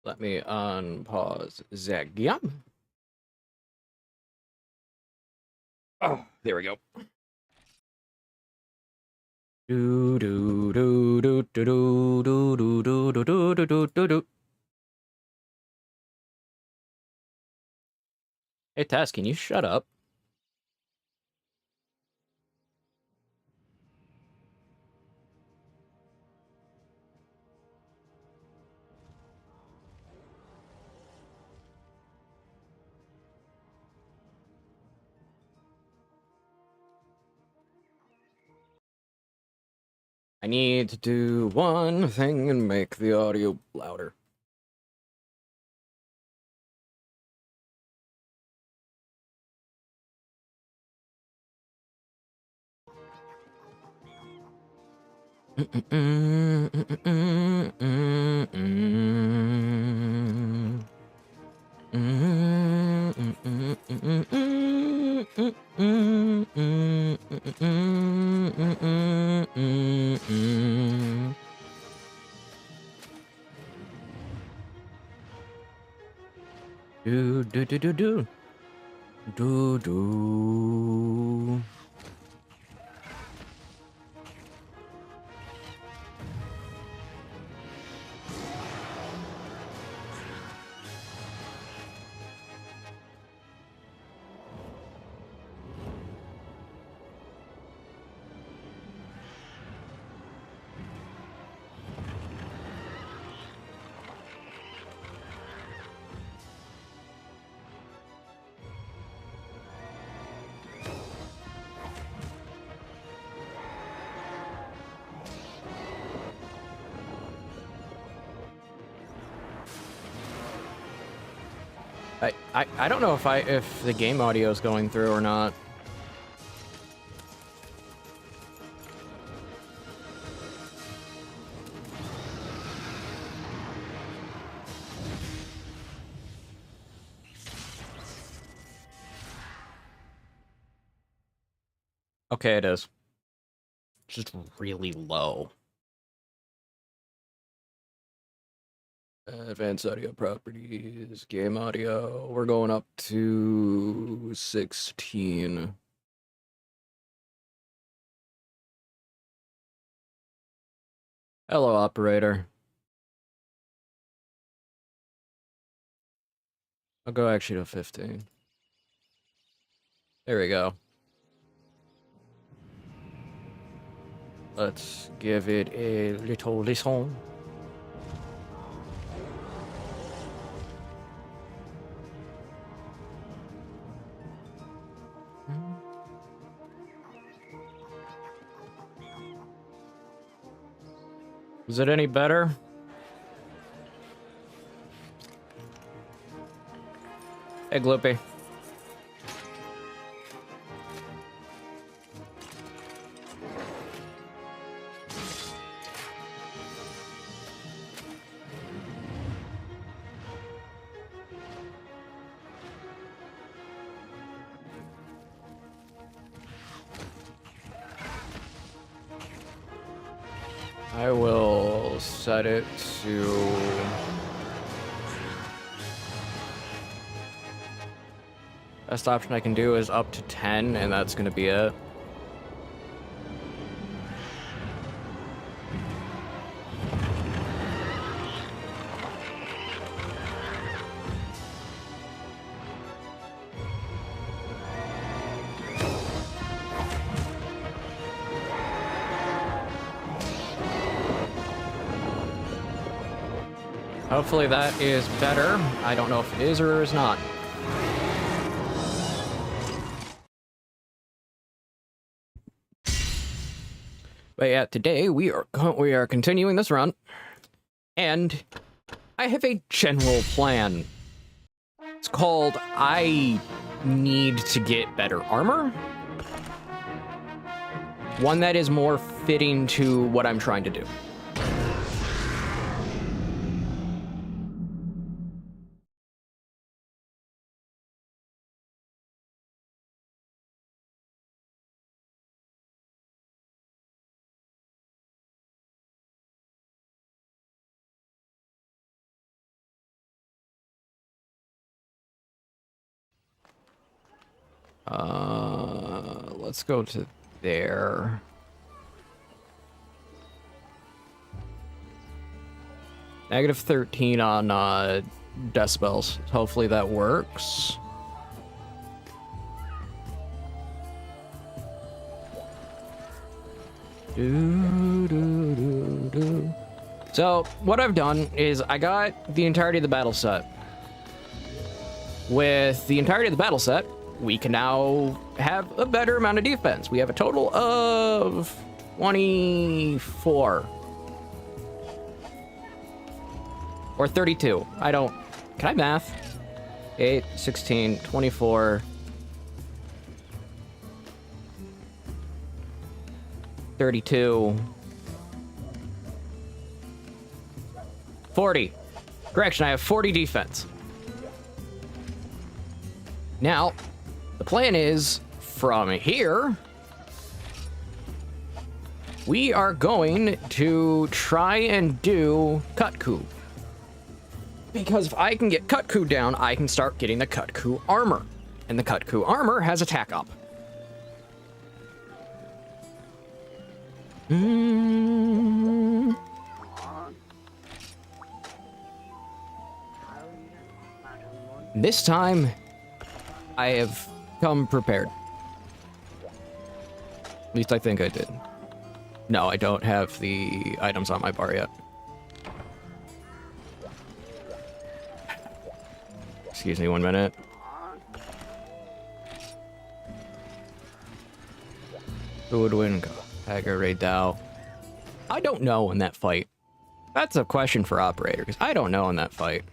Let me unpause that game. Oh, there we go. Do do do do do do do do do do do do do do. Hey Tess, can you shut up? I need to do one thing and make the audio louder. Do do do do do do do. I don't know if the game audio is going through or not. Okay, it is. Just really low. Advanced audio properties, game audio. We're going up to 16. Hello, operator. I'll go actually to 15. There we go. Let's give it a little listen. Is it any better? Hey, Gloopy. I will set it to... Best option I can do is up to 10, and that's gonna be it. Hopefully that is better. I don't know if it is or is not. But yeah, today we are continuing this run, and I have a general plan. It's called I need to get better armor. One that is more fitting to what I'm trying to do. Let's go to there. Negative 13 on decibels. Hopefully that works. So what I've done is I got the entirety of the battle set. With the entirety of the battle set, we can now have a better amount of defense. We have a total of 24. Or 32. I don't... Can I math? 8, 16, 24... 32... 40. Correction, I have 40 defense. Now, the plan is, from here, we are going to try and do Kutku. Because if I can get Kutku down, I can start getting the Kutku armor. And the Kutku armor has attack up. This time, I have come prepared. At least I think I did. No, I don't have the items on my bar yet. Excuse me 1 minute. Who would win? Hagar, Ray Dow. I don't know in that fight. That's a question for operator, because I don't know in that fight.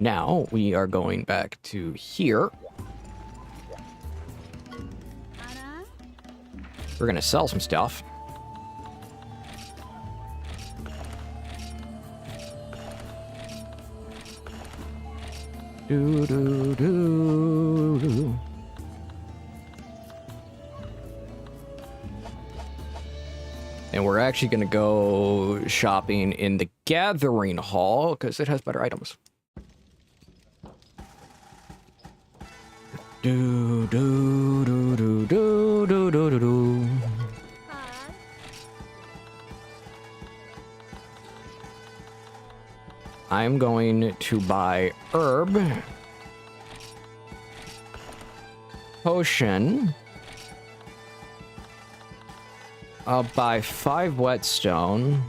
Now, we are going back to here. We're gonna sell some stuff. Do, do, do, do. And we're actually gonna go shopping in the Gathering Hall, because it has better items. Do do do do do do do do do. I'm going to buy herb, potion. I'll buy 5 whetstone.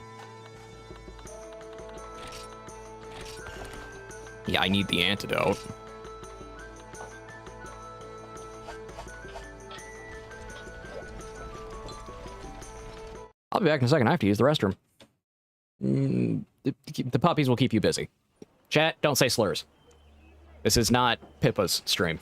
Yeah, I need the antidote. I'll be back in a second. I have to use the restroom. The puppies will keep you busy. Chat, don't say slurs. This is not Pippa's stream.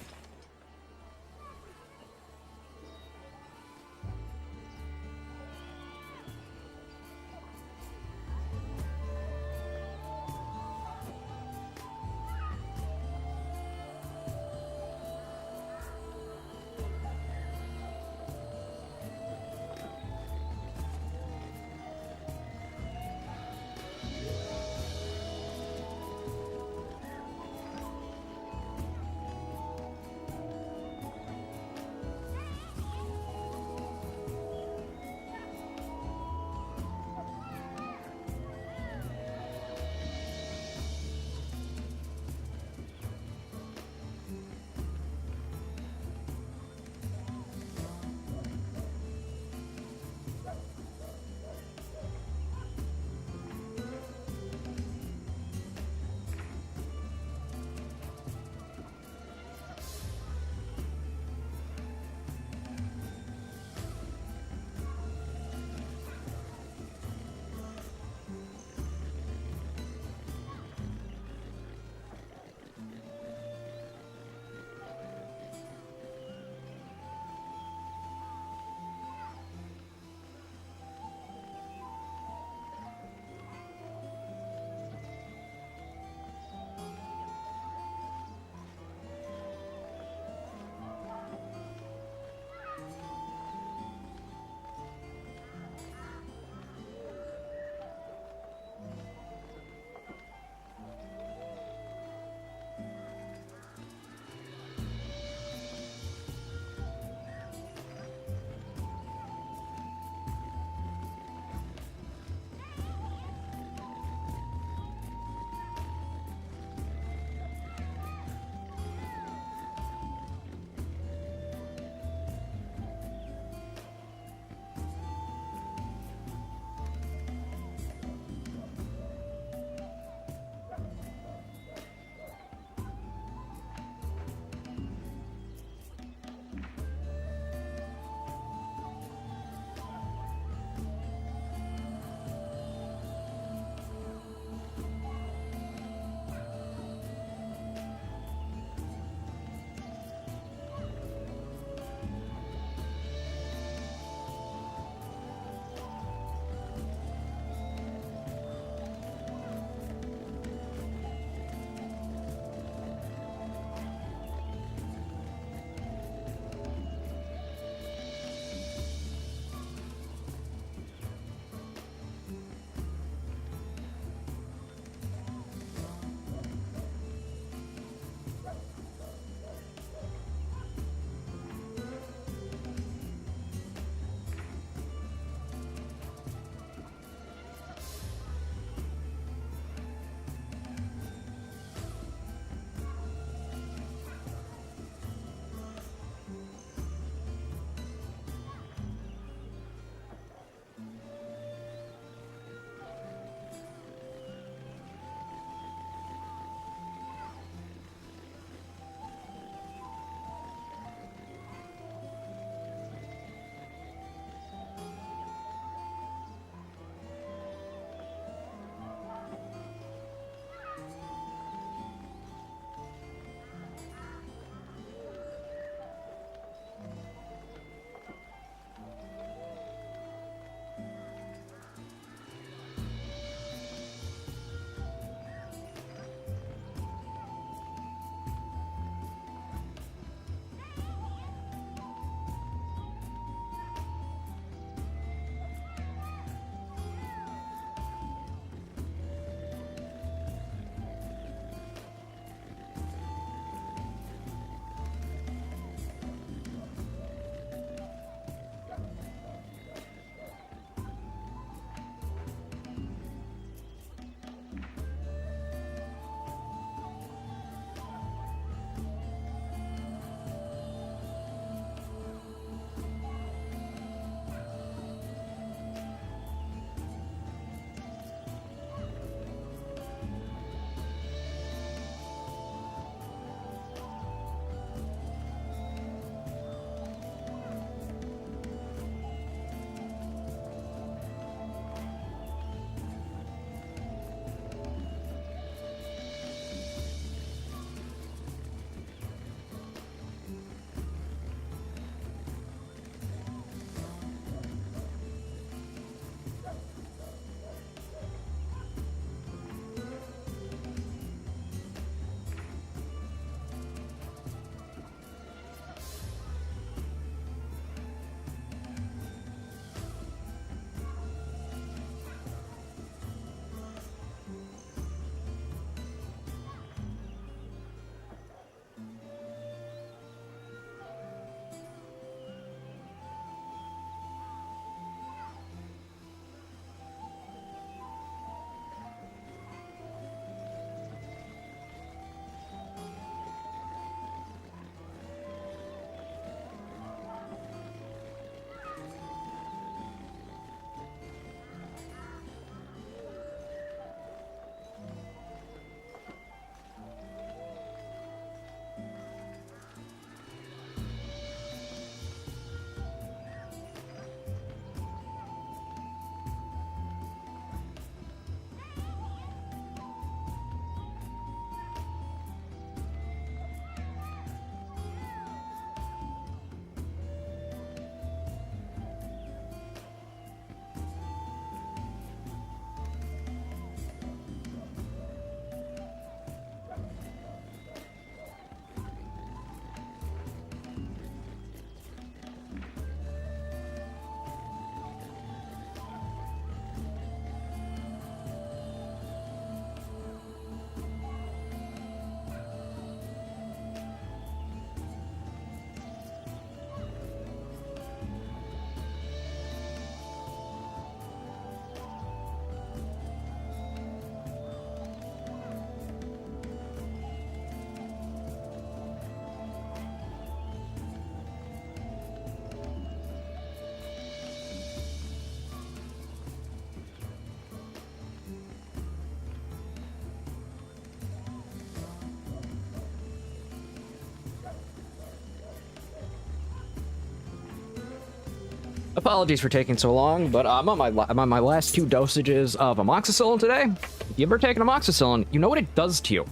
Apologies for taking so long, but I'm on my last 2 dosages of amoxicillin today. If you ever taken amoxicillin, you know what it does to you.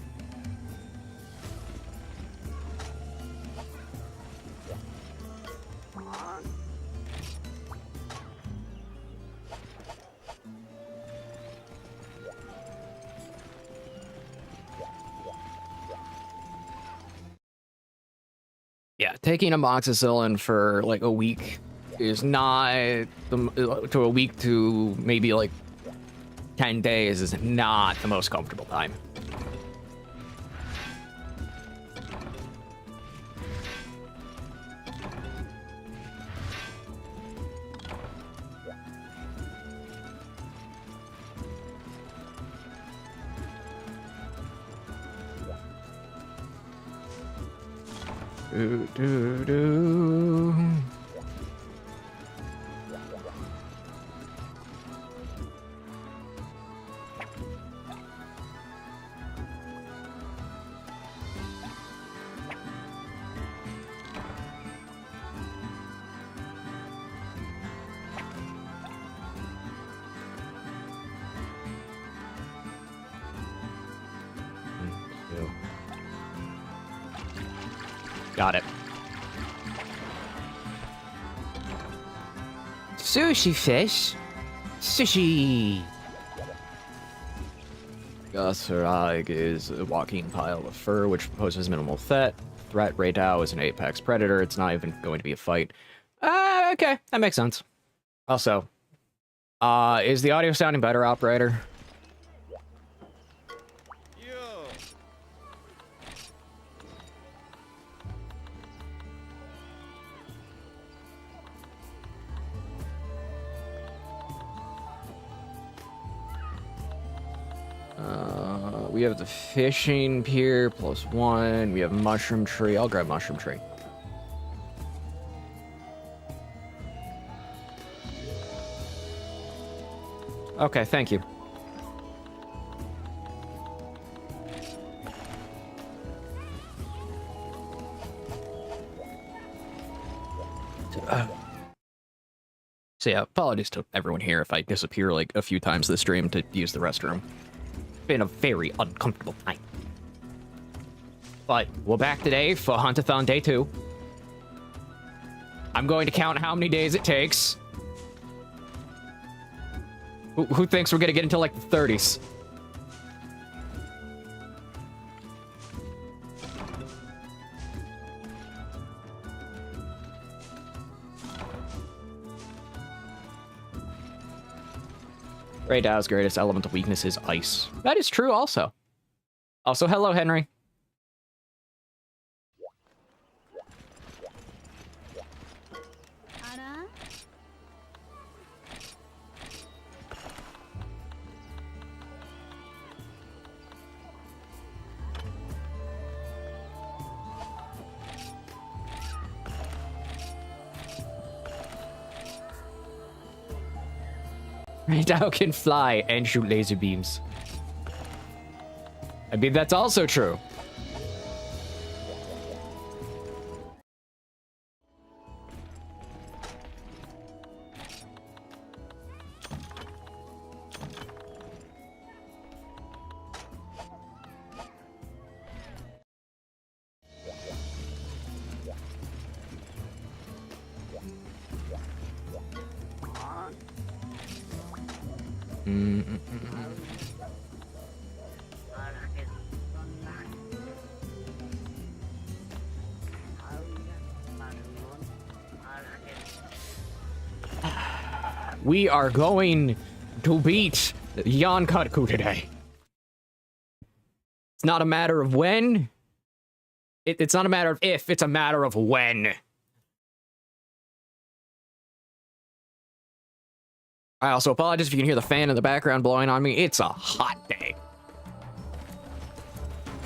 Yeah, taking amoxicillin for like a week is not to a week to maybe like 10 days is not the most comfortable time. Do. Got it. Sushi fish. Sushi. Gosarag is a walking pile of fur, which poses minimal threat. Raydao is an apex predator. It's not even going to be a fight. Okay, that makes sense. Also, is the audio sounding better, operator? We have the fishing pier +1. We have mushroom tree. I'll grab mushroom tree. Okay, thank you. So yeah, apologies to everyone here if I disappear like a few times this stream to use the restroom. Been a very uncomfortable time. But we're back today for Huntathon Day 2. I'm going to count how many days it takes. Who thinks we're gonna get into like the 30s? Raydao's greatest elemental weakness is ice. That is true also. Also, hello, Henry. Raydao can fly and shoot laser beams. I mean, that's also true. We are going to beat Yankatku today. It's not a matter of when. It's not a matter of if, it's a matter of when. I also apologize if you can hear the fan in the background blowing on me. It's a hot day.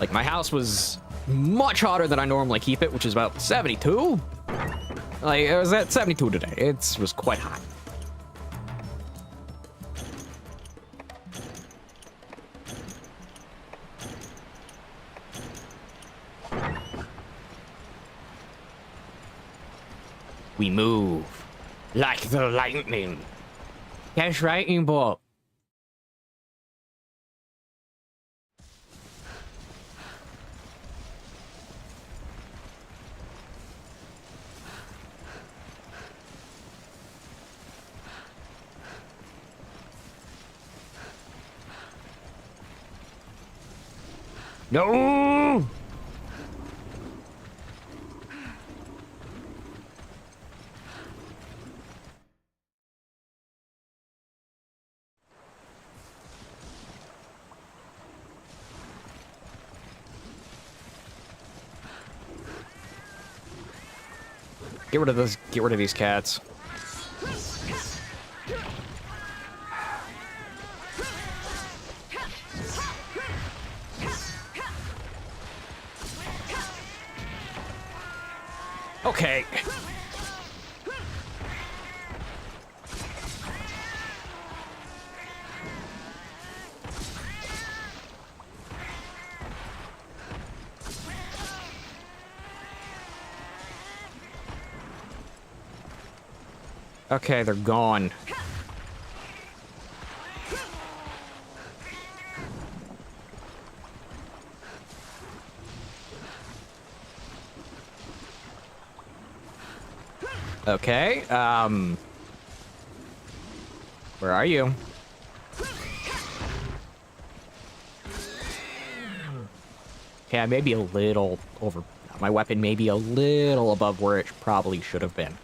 Like, my house was much hotter than I normally keep it, which is about 72. Like, it was at 72 today. It was quite hot. We move. Like the lightning. Yes, lightning bolt. No! Get rid of those. Get rid of these cats. Okay. Okay, they're gone. Okay, where are you? Okay, I may be a little over... My weapon may be a little above where it probably should have been.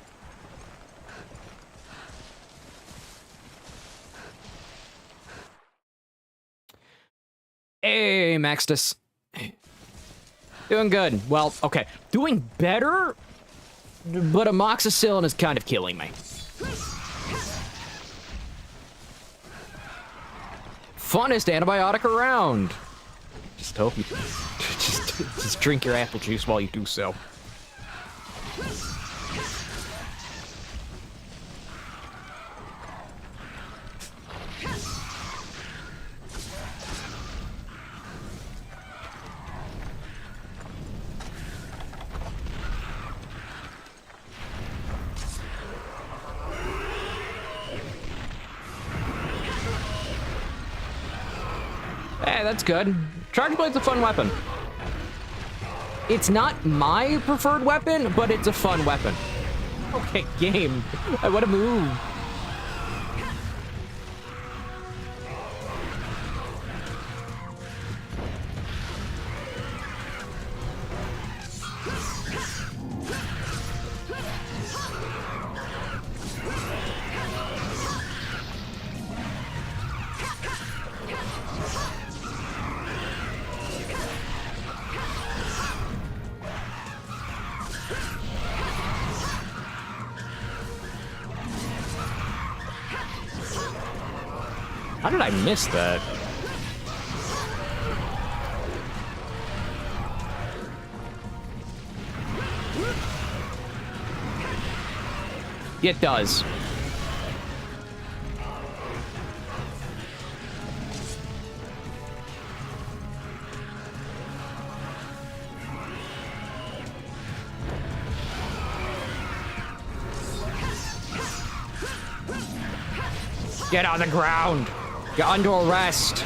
Hey, Maxtus. Doing good. Well, okay. Doing better, but amoxicillin is kind of killing me. Funnest antibiotic around. Just hope you just drink your apple juice while you do so. Hey, that's good. Charge Blade's a fun weapon. It's not my preferred weapon, but it's a fun weapon. Okay, game. I want to move. How did I miss that? It does. Get on the ground! You're under arrest!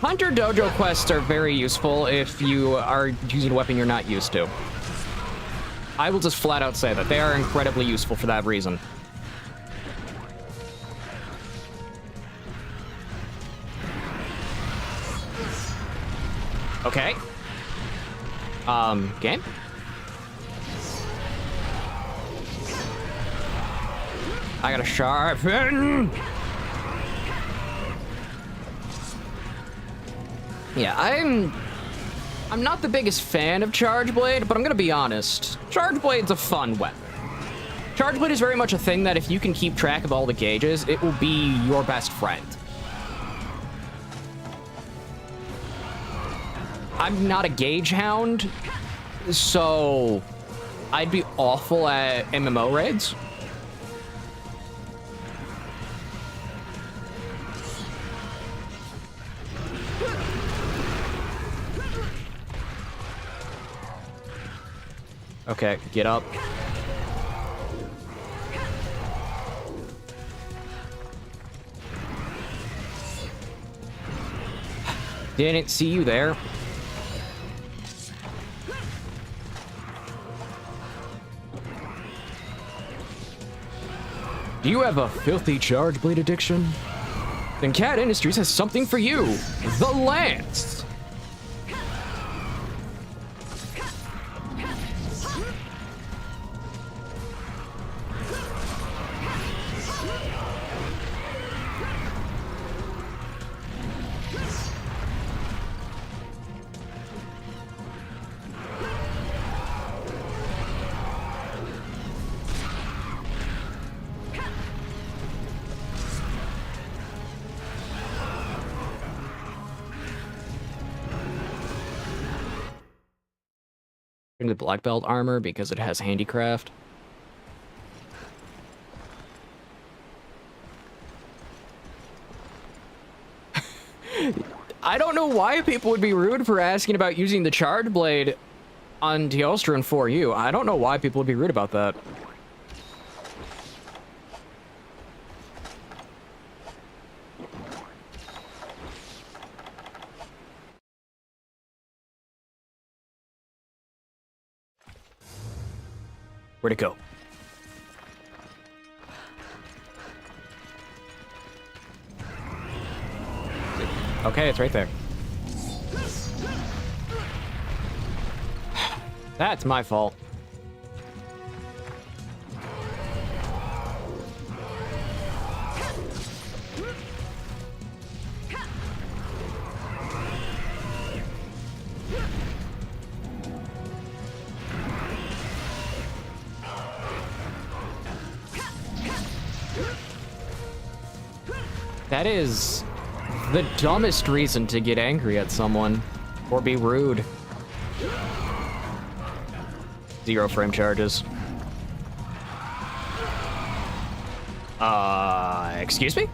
Hunter Dojo quests are very useful if you are using a weapon you're not used to. I will just flat out say that they are incredibly useful for that reason. Okay. Game? I gotta sharpen! Yeah, I'm not the biggest fan of Charge Blade, but I'm gonna be honest. Charge Blade's a fun weapon. Charge Blade is very much a thing that if you can keep track of all the gauges, it will be your best friend. I'm not a gauge hound, so I'd be awful at MMO raids. Okay, get up. Didn't see you there. Do you have a filthy charge blade addiction? Then Cat Industries has something for you. The Lance. The black belt armor because it has handicraft. I don't know why people would be rude for asking about using the charge blade on Teostra and 4U. I don't know why people would be rude about that. Where'd it go? Okay, it's right there. That's my fault. That is the dumbest reason to get angry at someone or be rude. 0 frame charges. Excuse me?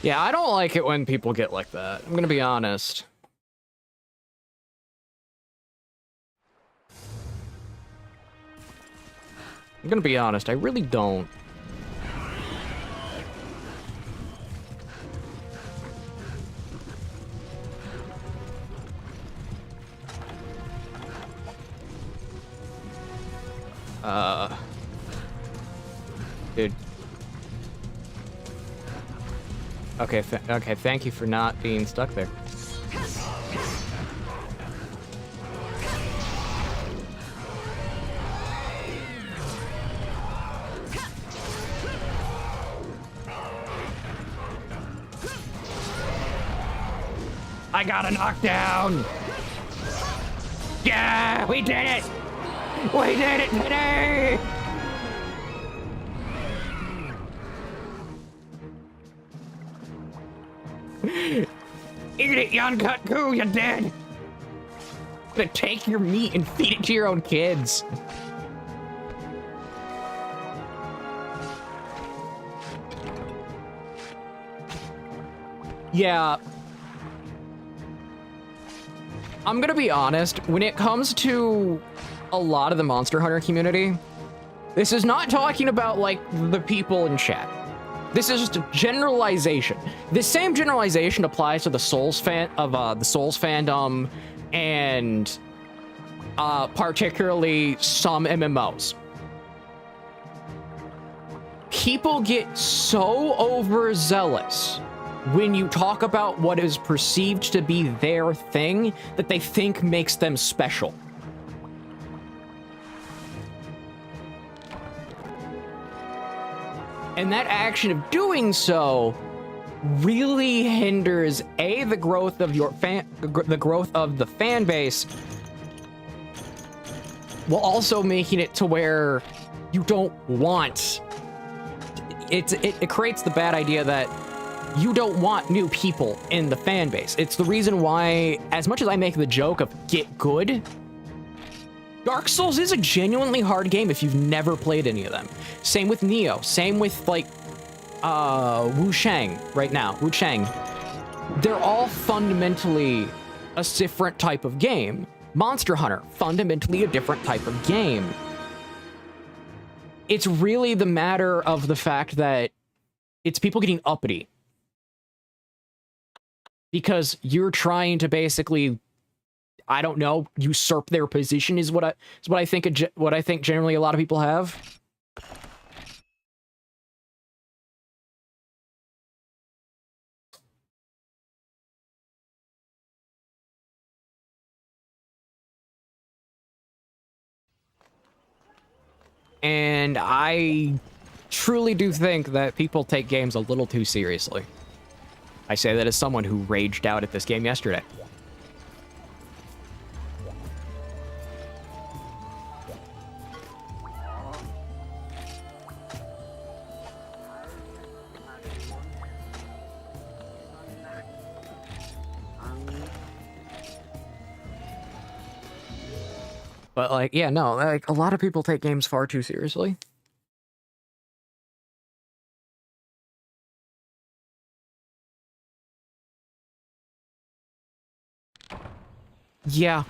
Yeah, I don't like it when people get like that. I'm gonna be honest. I'm gonna be honest, I really don't. Dude. Okay, okay, thank you for not being stuck there. I got a knockdown! Yeah, we did it! We did it today! Eat it, you uncut goo, you're dead! I'm gonna take your meat and feed it to your own kids. Yeah. I'm gonna be honest, when it comes to a lot of the Monster Hunter community, this is not talking about, like, the people in chat. This is just a generalization. This same generalization applies to the Souls fandom and particularly some MMOs. People get so overzealous when you talk about what is perceived to be their thing that they think makes them special. And that action of doing so really hinders the growth of the growth of the fan base, while also making it to where you don't want it creates the bad idea that you don't want new people in the fan base. It's the reason why, as much as I make the joke of get good, Dark Souls is a genuinely hard game if you've never played any of them. Same with Neo, same with like Wu Shang right now, Wu Shang. They're all fundamentally a different type of game. Monster Hunter, fundamentally a different type of game. It's really the matter of the fact that it's people getting uppity. Because you're trying to basically, I don't know, usurp their position is what I think generally a lot of people have. And I truly do think that people take games a little too seriously. I say that as someone who raged out at this game yesterday. But, like, yeah, no, like, a lot of people take games far too seriously. Yeah.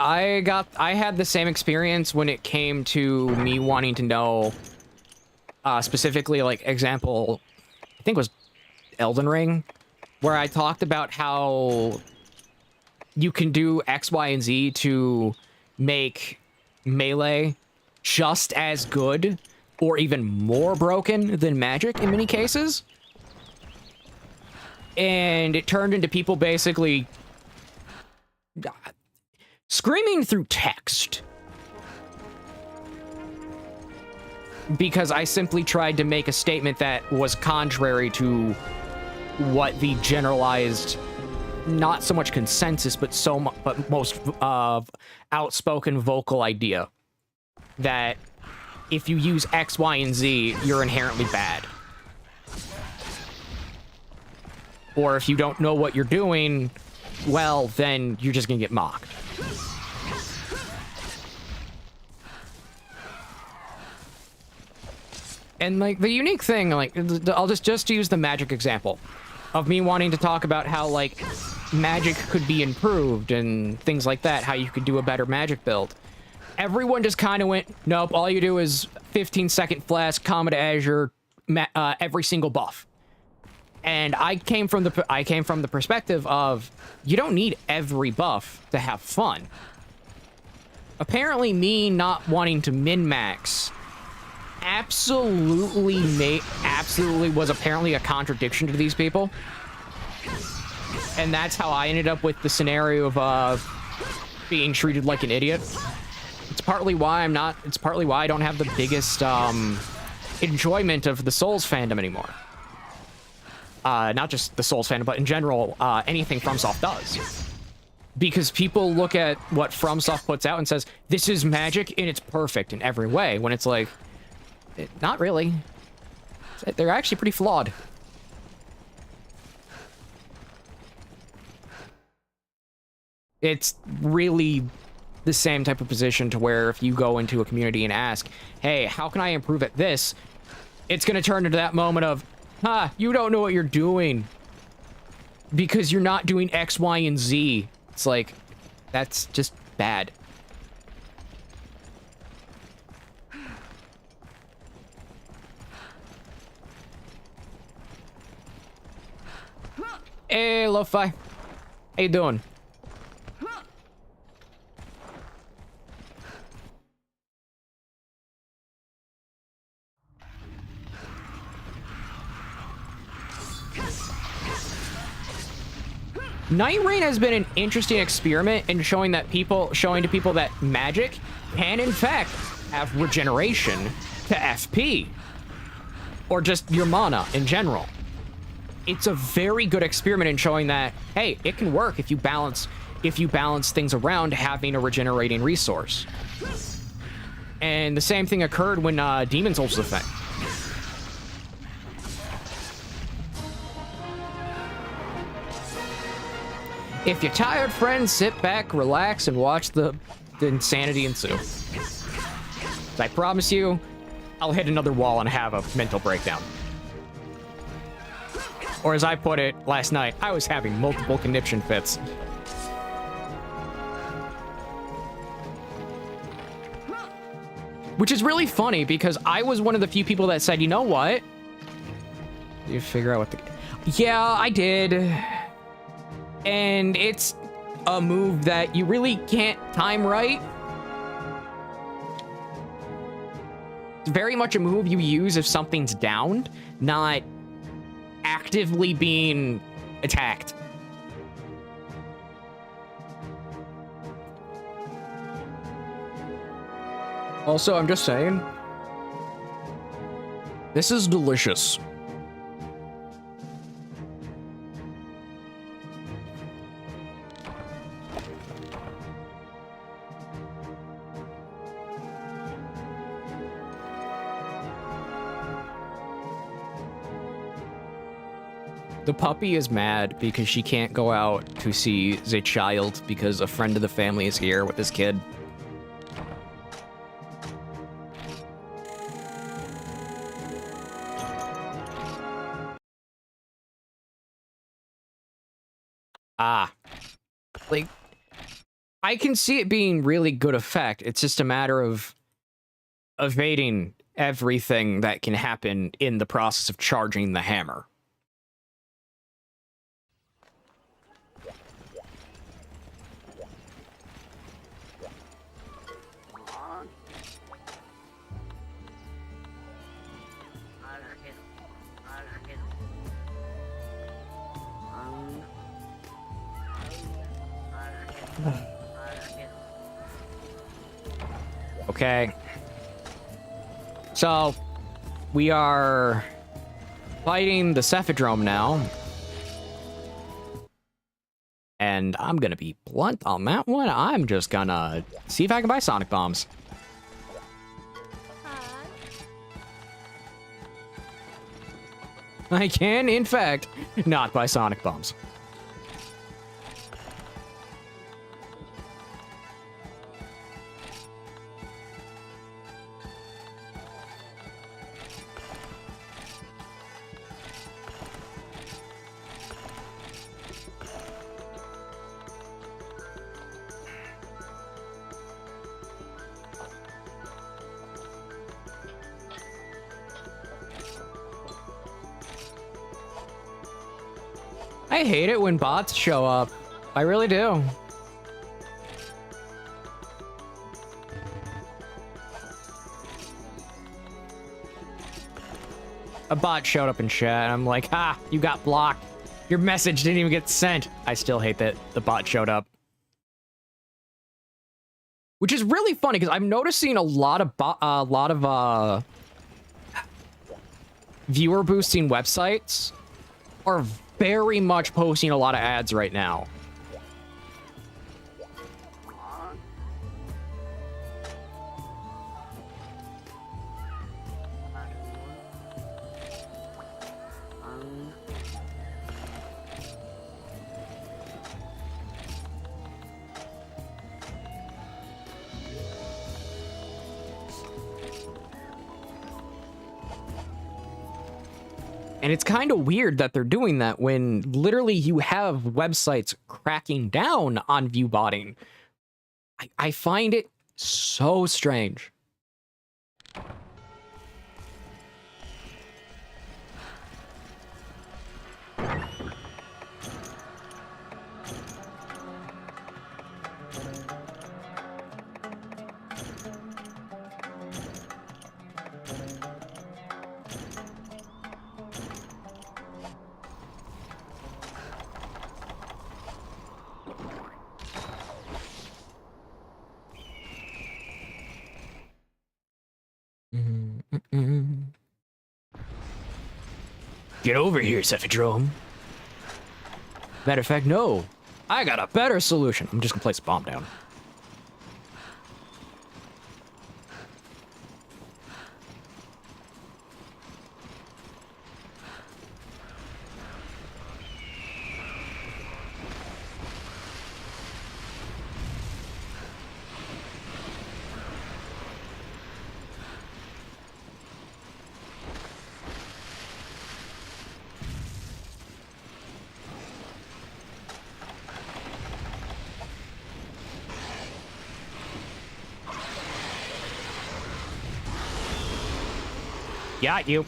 I had the same experience when it came to me wanting to know, specifically, like, example, I think it was Elden Ring, where I talked about how you can do X, Y, and Z to make melee just as good or even more broken than magic in many cases. And it turned into people basically screaming through text because I simply tried to make a statement that was contrary to what the generalized, not so much consensus, but most outspoken vocal idea that if you use X, Y, and Z, you're inherently bad. Or if you don't know what you're doing, well, then you're just gonna get mocked. And, like, the unique thing, like, I'll just use the magic example of me wanting to talk about how, like, magic could be improved and things like that, how you could do a better magic build. Everyone just kind of went, nope, all you do is 15-second flask, Comet Azure, every single buff. And I came from the perspective of, you don't need every buff to have fun. Apparently me not wanting to min-max absolutely was apparently a contradiction to these people. And that's how I ended up with the scenario of being treated like an idiot. It's partly why I don't have the biggest enjoyment of the Souls fandom anymore. Not just the Souls fandom, but in general, anything FromSoft does. Because people look at what FromSoft puts out and says, this is magic and it's perfect in every way, when it's like, not really. They're actually pretty flawed. It's really the same type of position to where if you go into a community and ask, hey, how can I improve at this? It's going to turn into that moment of, you don't know what you're doing because you're not doing X, Y, and Z. It's like, that's just bad. Hey, Lo-Fi. How you doing? Night Rain has been an interesting experiment in showing to people that magic can in fact have regeneration to FP. or just your mana in general. It's a very good experiment in showing that, hey, it can work if you balance things around having a regenerating resource. And the same thing occurred when Demon Souls was a thing. If you're tired, friends, sit back, relax, and watch the insanity ensue. I promise you, I'll hit another wall and have a mental breakdown. Or as I put it last night, I was having multiple conniption fits. Which is really funny because I was one of the few people that said, you know what? You figure out what the... Yeah, I did. And it's a move that you really can't time right. It's very much a move you use if something's downed, not actively being attacked. Also, I'm just saying, this is delicious. The puppy is mad because she can't go out to see the child because a friend of the family is here with his kid. Like, I can see it being really good effect. It's just a matter of evading everything that can happen in the process of charging the hammer. Okay. So, we are fighting the Cephadrome now. And I'm gonna be blunt on that one. I'm just gonna see if I can buy Sonic Bombs. I can, in fact, not buy Sonic Bombs. I hate it when bots show up. I really do. A bot showed up in chat. I'm like, ha, you got blocked. Your message didn't even get sent. I still hate that the bot showed up. Which is really funny because I'm noticing a lot of viewer boosting websites are very much posting a lot of ads right now. And it's kind of weird that they're doing that when literally you have websites cracking down on view botting. I find it so strange. Get over here, Cephadrome. Matter of fact, no. I got a better solution. I'm just gonna place a bomb down. Got you.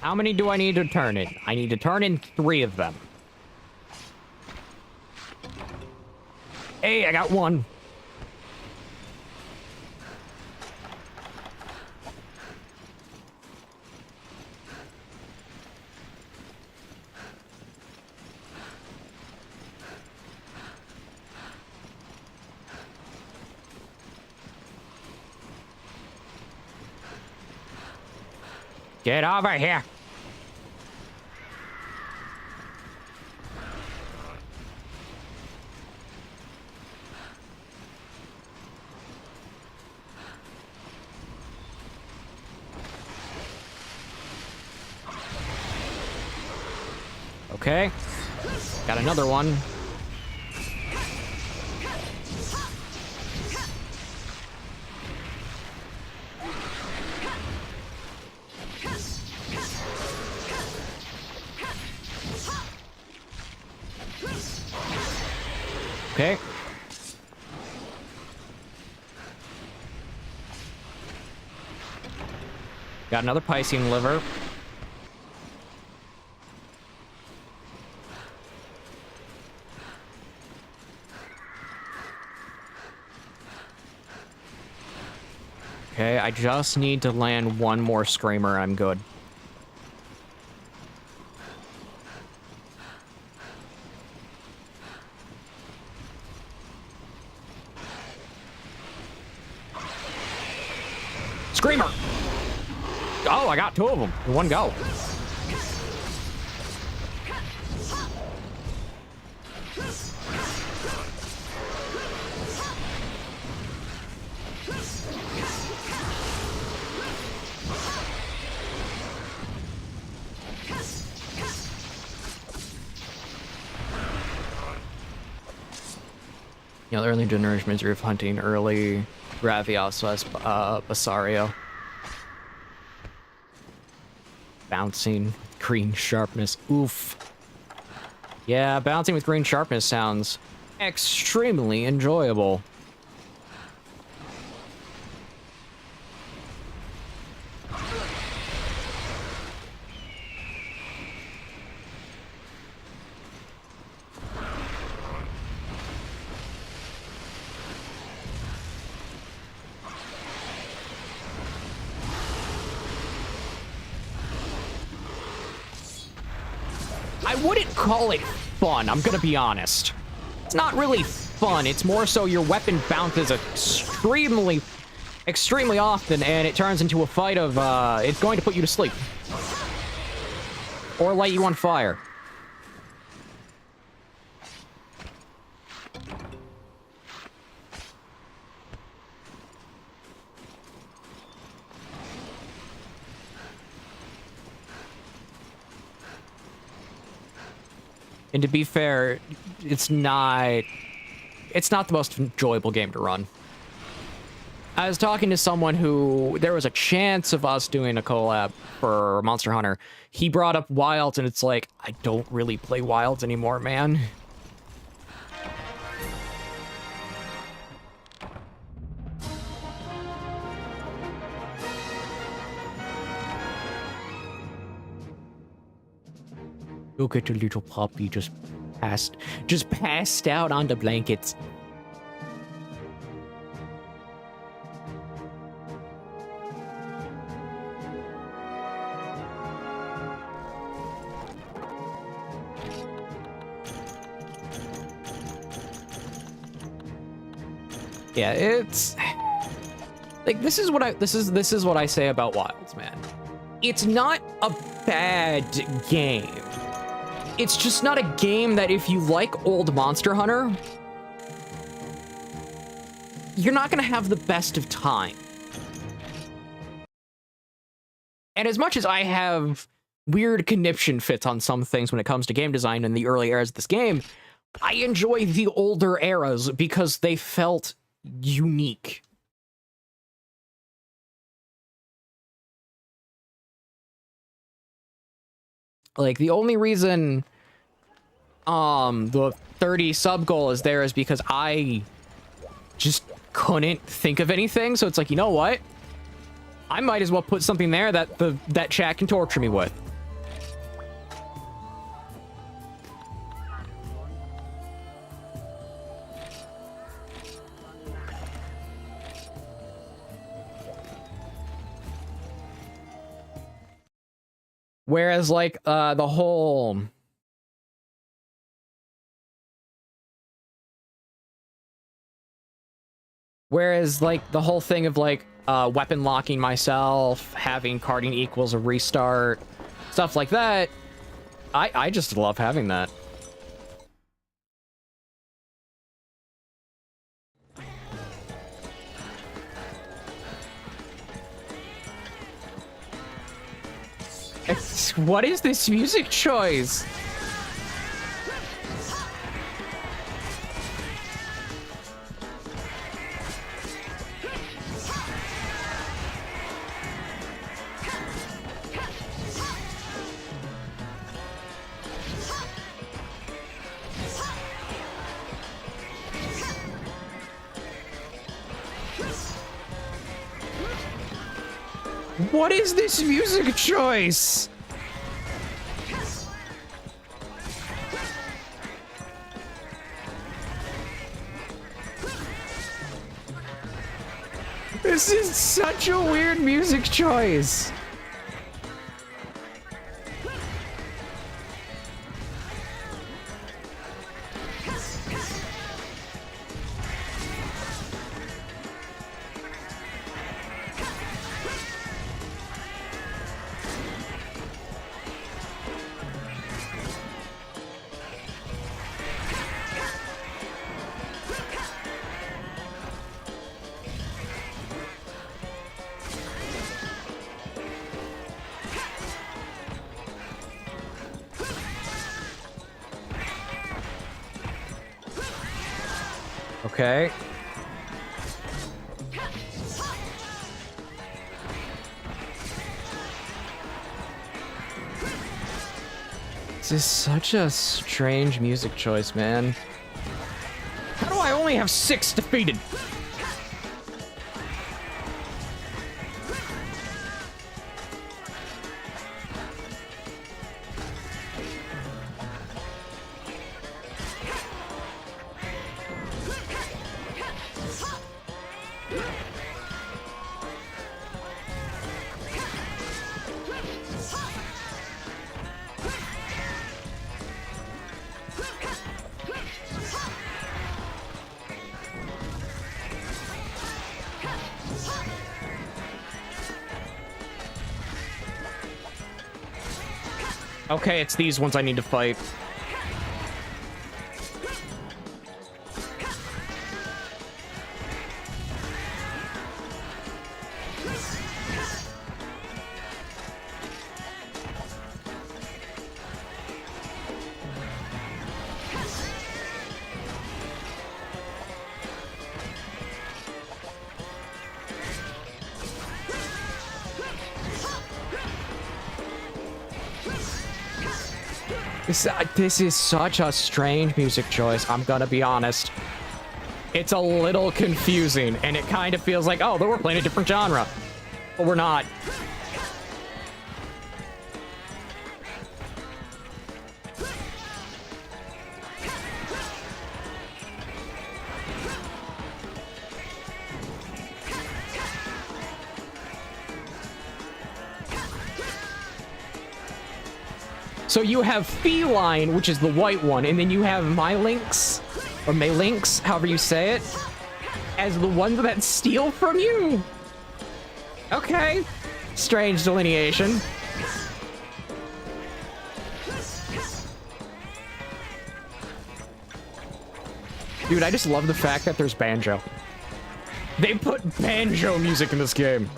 How many do I need to turn in? I need to turn in 3 of them. Hey, I got 1. Get over here. Okay. Got another one. Okay. Got another Piscean liver. Okay, I just need to land 1 more Screamer. I'm good. Screamer! Oh, I got 2 of them in 1 go. You know, the early generation misery of hunting early Gravios was Basario. Bouncing, green sharpness. Oof. Yeah, bouncing with green sharpness sounds extremely enjoyable. I wouldn't call it fun, I'm gonna be honest. It's not really fun, it's more so your weapon bounces extremely often, and it turns into a fight of, it's going to put you to sleep. Or light you on fire. And to be fair, it's not the most enjoyable game to run. I was talking to someone who, there was a chance of us doing a collab for Monster Hunter. He brought up Wilds, and it's like, I don't really play Wilds anymore, man. Look at the little puppy just passed out on the blankets. Yeah, it's like this is what I say about Wilds, man. It's not a bad game. It's just not a game that if you like old Monster Hunter, you're not gonna have the best of time. And as much as I have weird conniption fits on some things when it comes to game design in the early eras of this game, I enjoy the older eras because they felt unique. Like, the only reason the 30 sub goal is there is because I just couldn't think of anything, so it's like, you know what? I might as well put something there that chat can torture me with. Whereas, like, the whole... Whereas, like, the whole thing of, like, weapon locking myself, having carding equals a restart, stuff like that, I just love having that. What is this music choice? What is this music choice? This is such a weird music choice. Okay. This is such a strange music choice, man. How do I only have 6 defeated? Okay, it's these ones I need to fight. This is such a strange music choice, I'm gonna be honest. It's a little confusing, and it kind of feels like, oh, we're playing a different genre. But we're not. So you have Feline, which is the white one, and then you have Mylinx, or Malinx, however you say it. as the ones that steal from you. Okay. Strange delineation. Dude, I just love the fact that there's banjo. They put banjo music in this game.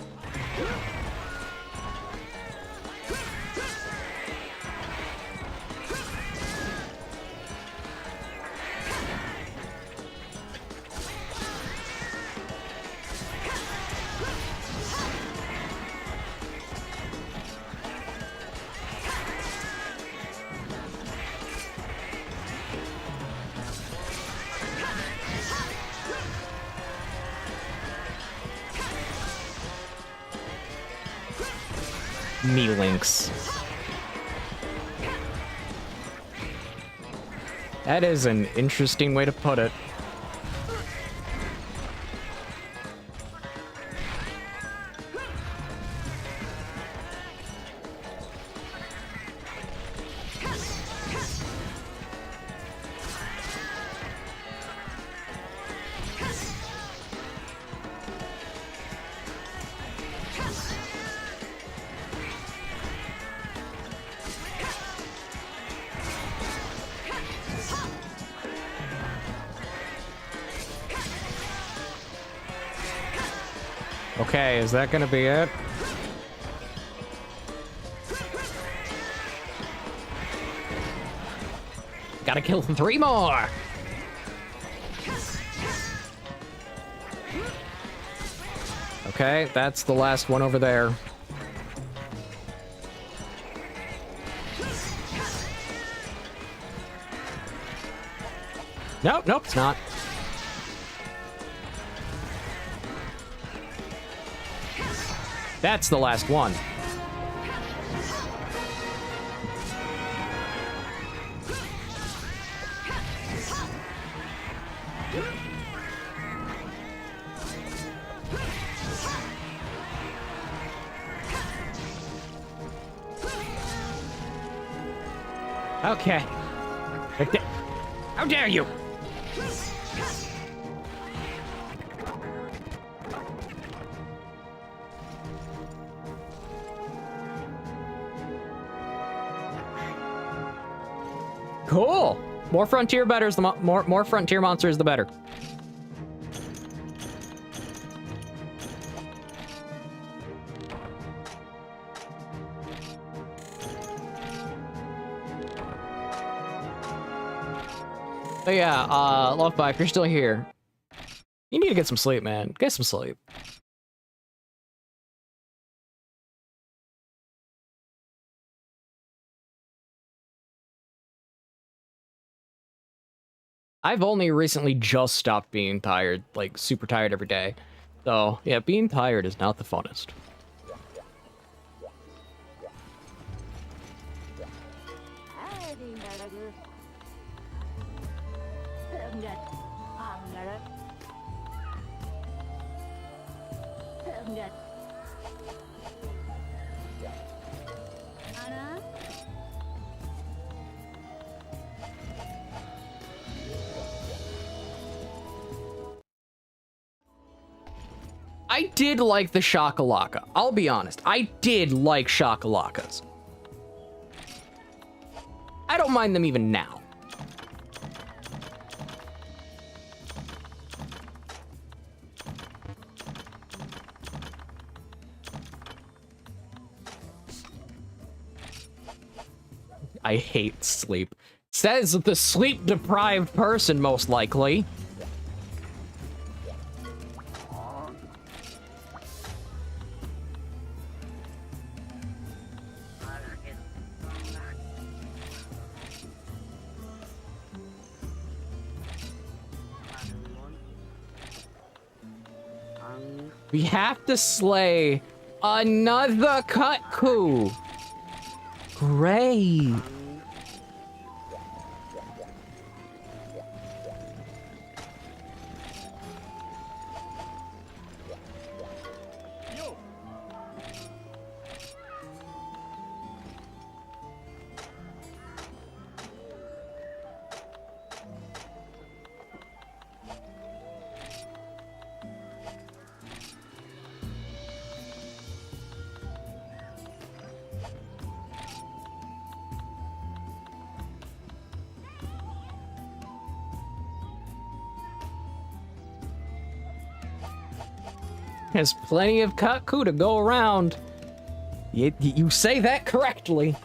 Me-links. That is an interesting way to put it. Okay, is that gonna be it? Gotta kill 3 more! Okay, that's the last one over there. Nope, nope, it's not. That's the last one. Okay. How dare you? Cool. More frontier better is the more frontier monsters the better. So yeah, Lovebug, if you're still here, you need to get some sleep, man. Get some sleep. I've only recently just stopped being tired, like super tired every day. So yeah, being tired is not the funnest. I did like the shakalaka. I'll be honest. I did like shakalakas. I don't mind them even now. I hate sleep. Says the sleep-deprived person, most likely. We have to slay another Kutku. Great. There's plenty of kaku to go around. You say that correctly.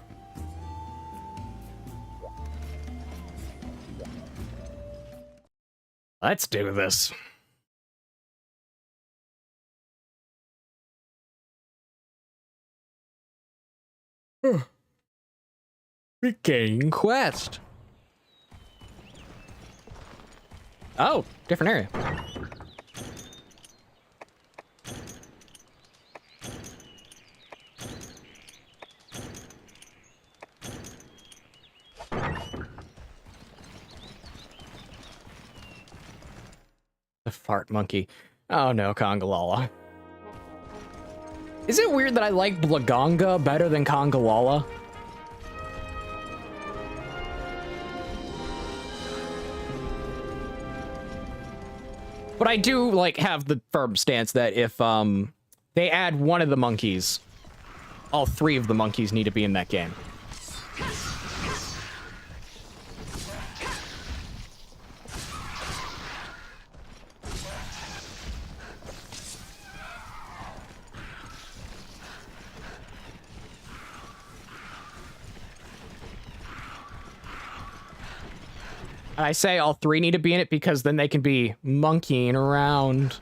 Let's do this. Beginning quest. Oh, different area. The fart monkey. Oh no, Congalala. Is it weird that I like Blaganga better than Congalala? But I do, like, have the firm stance that if, they add one of the monkeys, all three of the monkeys need to be in that game. I say all three need to be in it because then they can be monkeying around.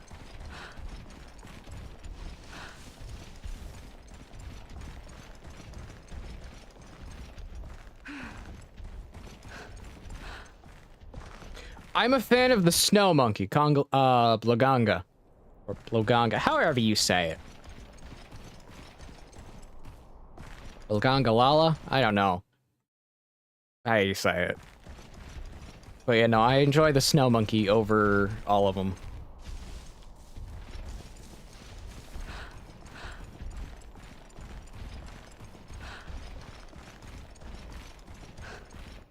I'm a fan of the snow monkey, Bloganga. Or Bloganga, however you say it. Bloganga Lala? I don't know how you say it. But yeah, no, I enjoy the snow monkey over all of them.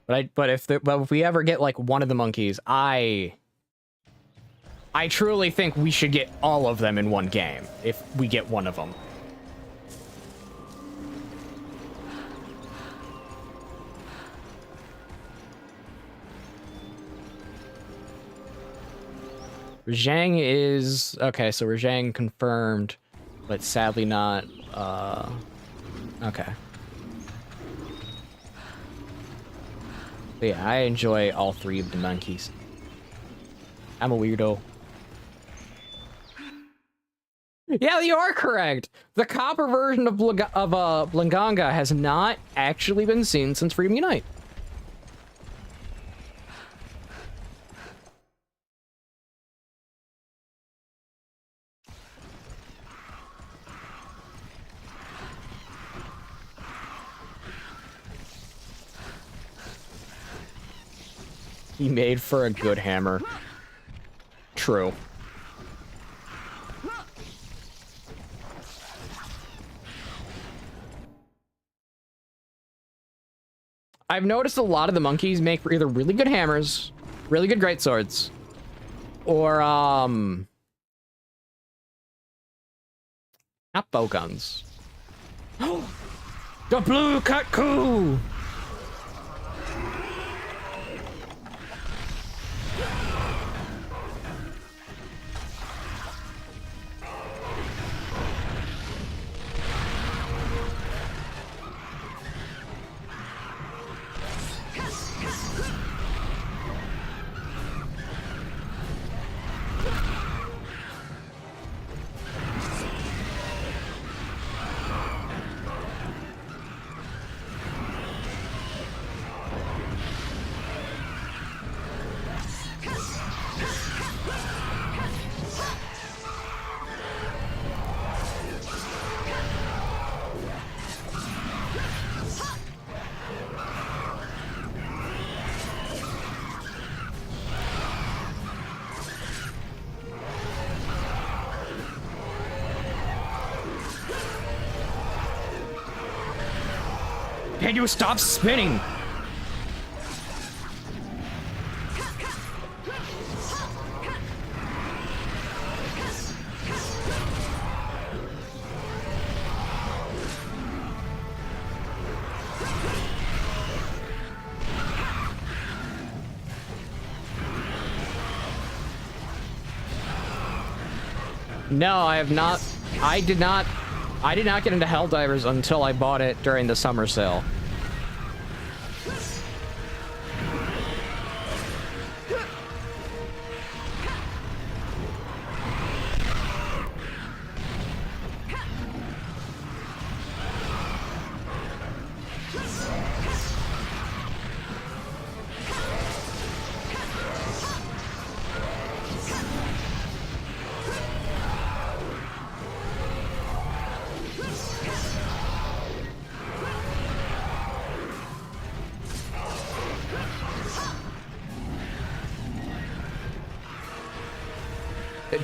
But if we ever get like one of the monkeys, I truly think we should get all of them in one game if we get one of them. Rajang is... Okay, so Rajang confirmed, but sadly not... Okay. But yeah, I enjoy all three of the monkeys. I'm a weirdo. Yeah, you are correct! The copper version of Blanganga has not actually been seen since Freedom Unite. He made for a good hammer. True. I've noticed a lot of the monkeys make for either really good hammers, really good greatswords, or, not bow guns. The blue Katku! Can you stop spinning? No, I have not. I did not get into Helldivers until I bought it during the summer sale.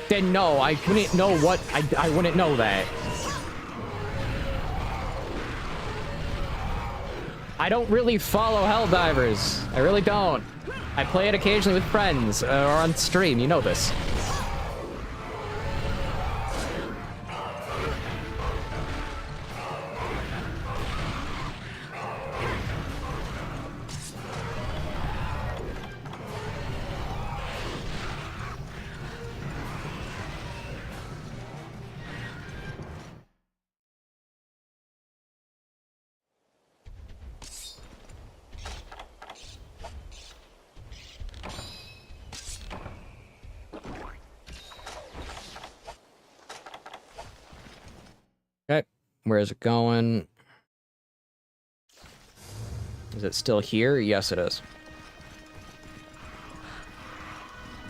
Then no, I wouldn't know what, I wouldn't know that. I don't really follow Helldivers. I really don't. I play it occasionally with friends, or on stream, you know this. Okay, where is it going? Is it still here? Yes, it is.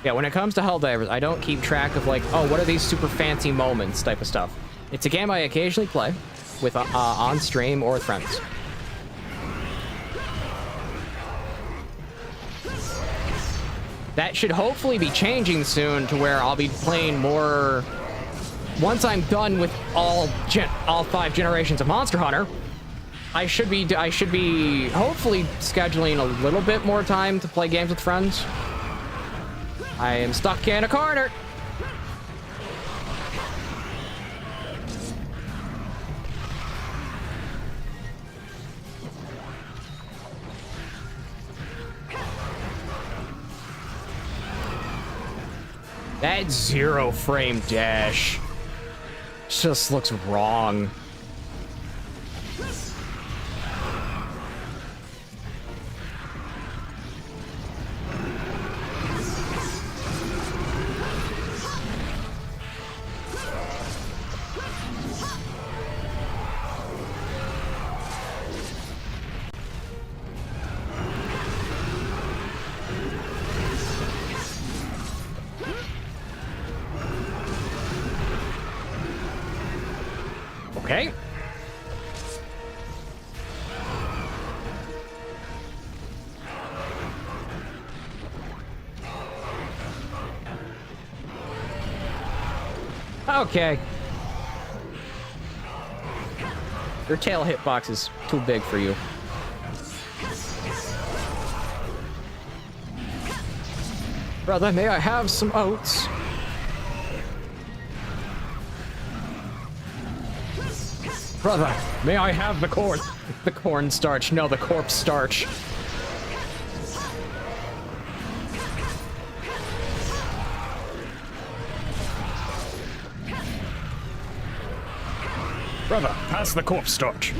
Yeah, when it comes to Helldivers, I don't keep track of, like, oh, what are these super fancy moments type of stuff. It's a game I occasionally play with on stream or with friends. That should hopefully be changing soon to where I'll be playing more. Once I'm done with all 5 generations of Monster Hunter, I should be hopefully scheduling a little bit more time to play games with friends. I am stuck in a corner. That 0 frame dash just looks wrong. Okay. Okay. Your tail hitbox is too big for you. Brother, may I have some oats? Brother, may I have the corn? The corn starch. No, the corpse starch. Brother, pass the corpse starch.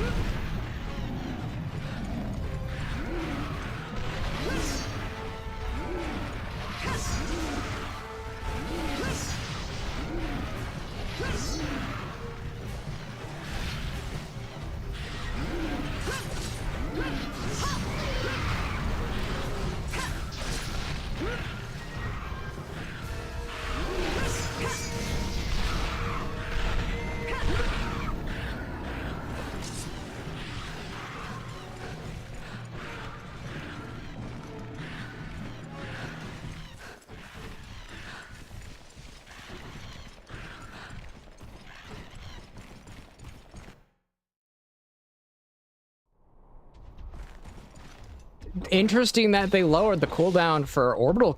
Interesting that they lowered the cooldown for orbital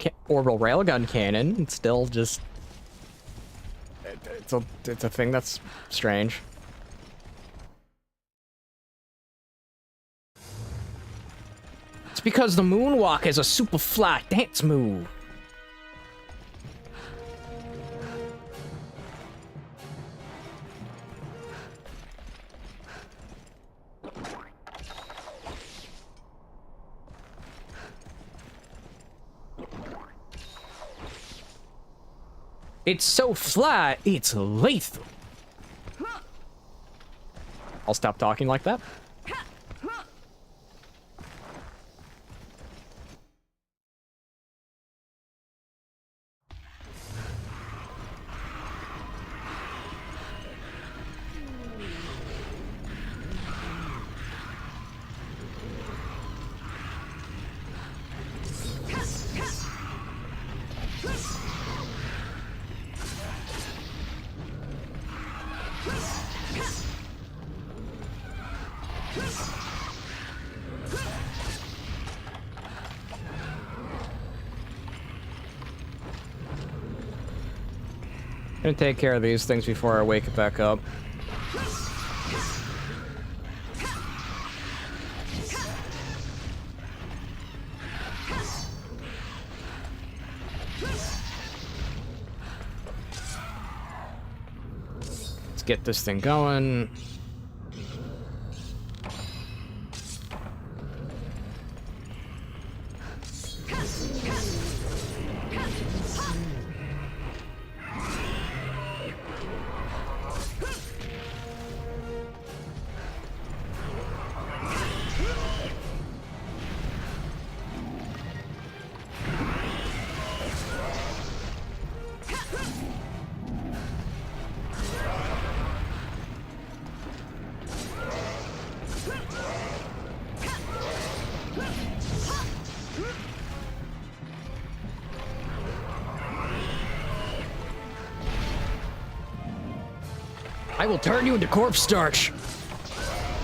railgun cannon. It's still just it's a thing that's strange. It's because the moonwalk is a super fly dance move. It's so flat, it's lethal. I'll stop talking like that. Gonna take care of these things before I wake it back up. Let's get this thing going. I will turn you into corpse starch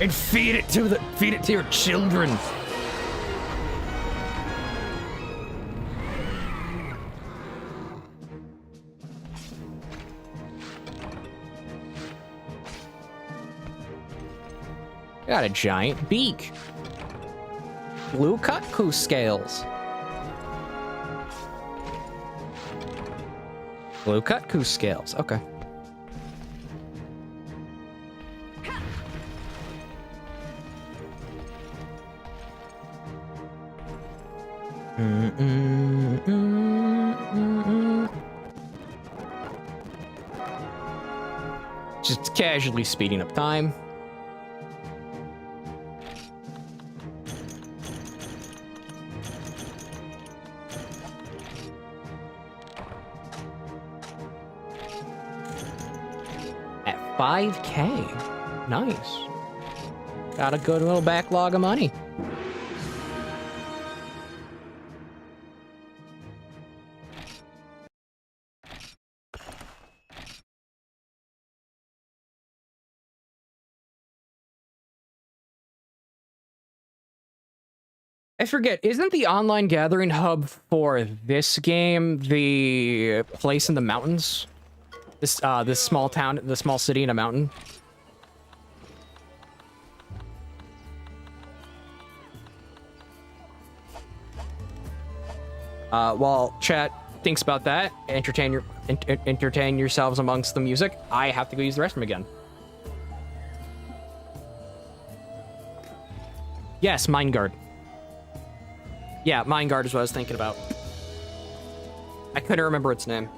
and feed it to your children. Got a giant beak. Blue cuckoo scales. Blue cuckoo scales. Okay. Just casually speeding up time. At 5K. Nice. Got a good little backlog of money. I forget, isn't the online gathering hub for this game the place in the mountains? This small town, the small city in a mountain? While chat thinks about that, entertain yourselves amongst the music, I have to go use the restroom again. Yes, Mind Guard. Yeah, Mind Guard is what I was thinking about. I couldn't remember its name.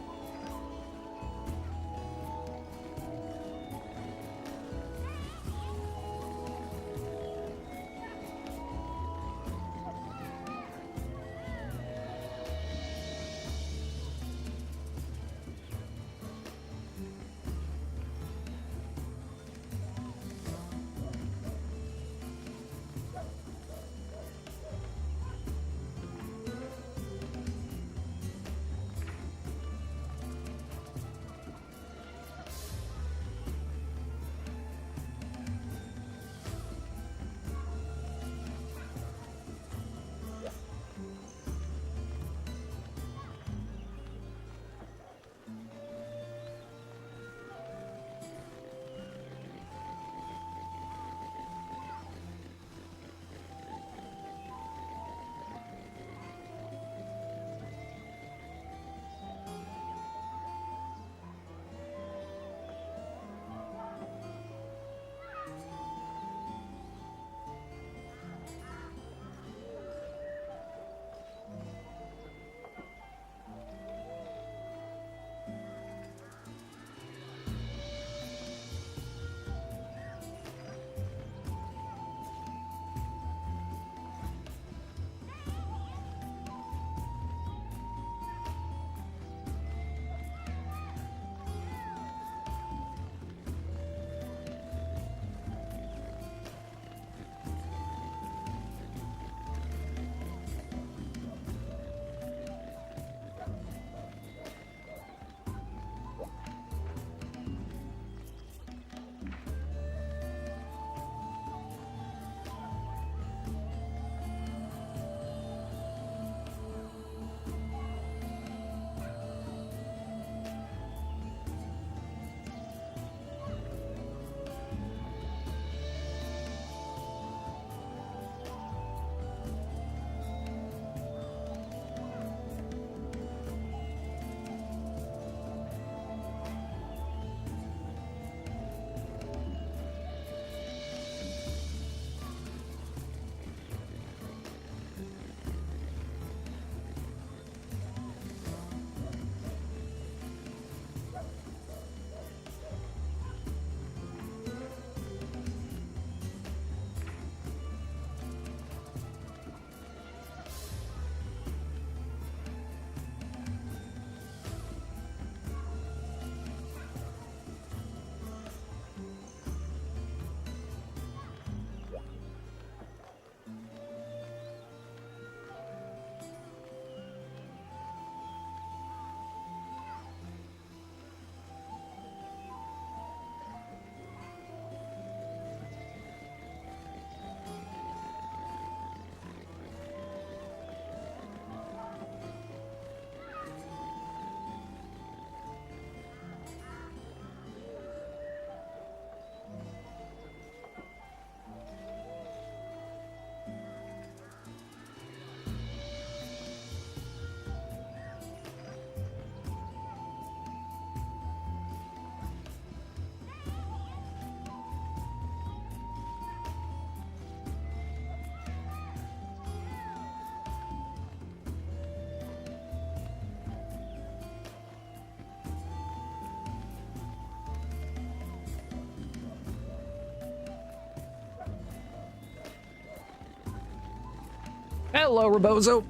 Hello, Rebozo.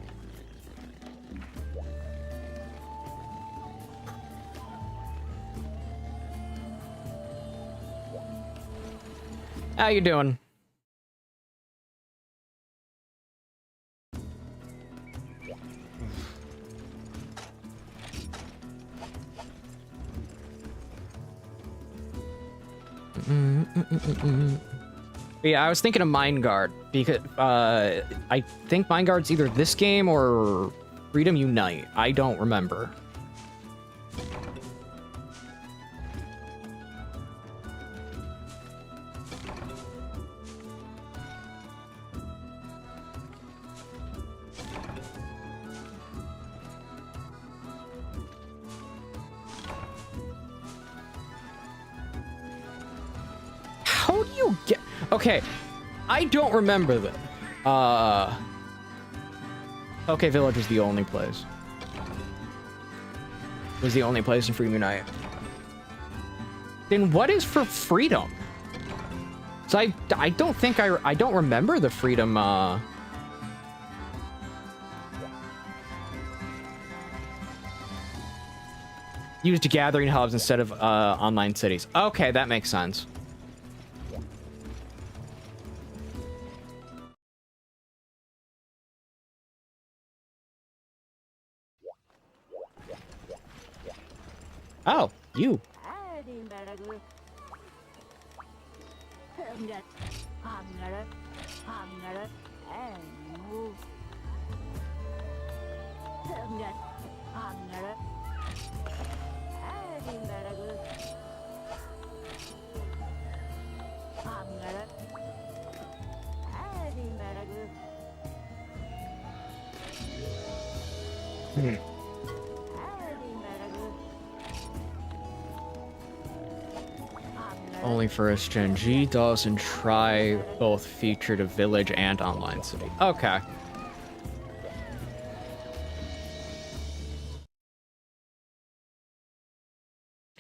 How you doing? Yeah, I was thinking of Mind Guard because I think Mind Guard's either this game or Freedom Unite. I don't remember. How do you get... Okay, I don't remember that. Okay, Village was the only place. Was the only place in Freedom Unite. Then what is for Freedom? So I don't think I don't remember the Freedom, used gathering hubs instead of, online cities. Okay, that makes sense. Oh, you. Only first gen. G does and try both featured a village and online city. Okay.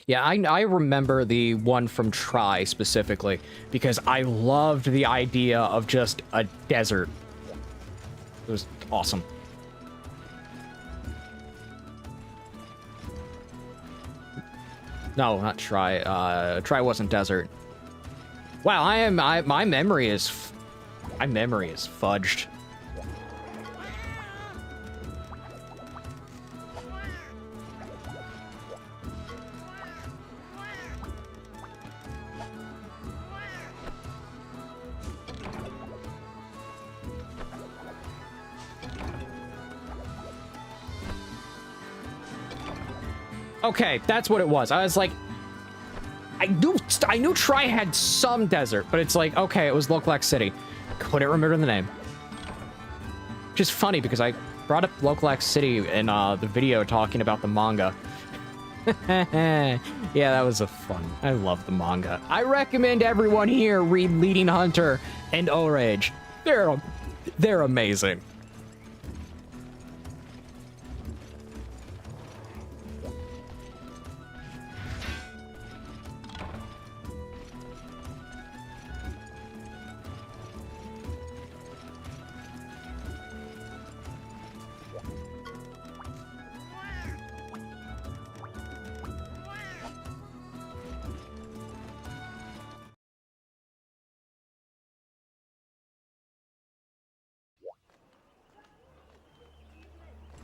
Yeah, I remember the one from Try specifically because I loved the idea of just a desert. It was awesome. No, not Try. Try wasn't desert. Wow, my memory is fudged. Okay, that's what it was. I was like, I knew Try had some desert, but it's like, okay, it was Localax City. Couldn't remember the name. Which is funny because I brought up Localax City in the video talking about the manga. Yeah, that was a fun. I love the manga. I recommend everyone here read Leading Hunter and O-Rage. They're amazing.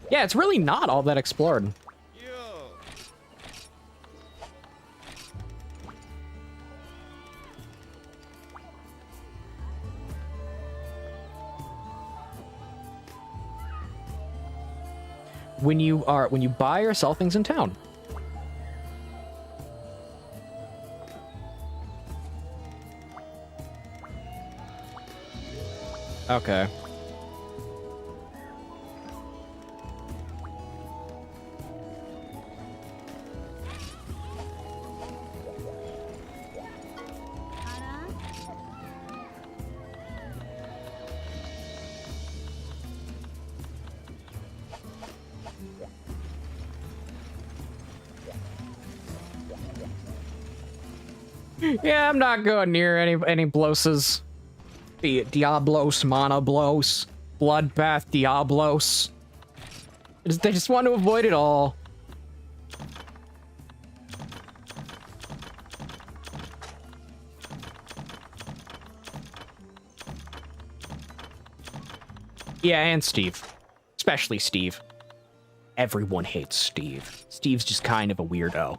Yeah, it's really not all that explored. When you buy or sell things in town. Okay. Yeah, I'm not going near any bloses. Be it Diablos, Mana Blos. Bloodbath Diablos. They just want to avoid it all. Yeah, and Steve. Especially Steve. Everyone hates Steve. Steve's just kind of a weirdo.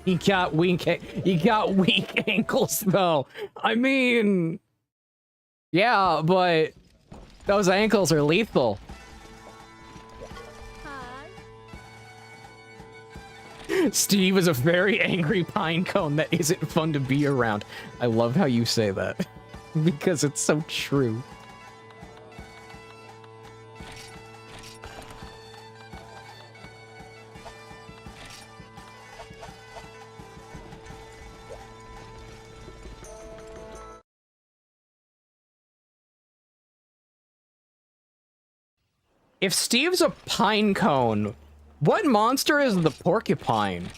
He got weak ankles, though. I mean, yeah, but those ankles are lethal. Hi. Steve is a very angry pine cone that isn't fun to be around. I love how you say that because it's so true. If Steve's a pine cone, what monster is the porcupine?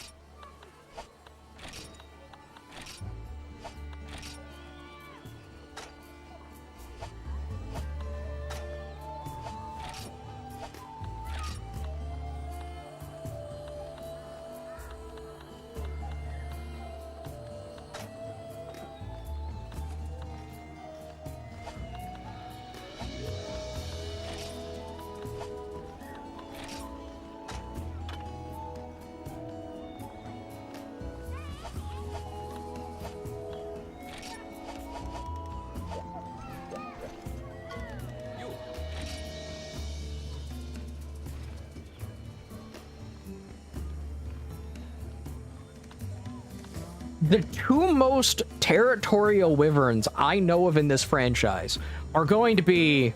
The two most territorial wyverns I know of in this franchise are going to be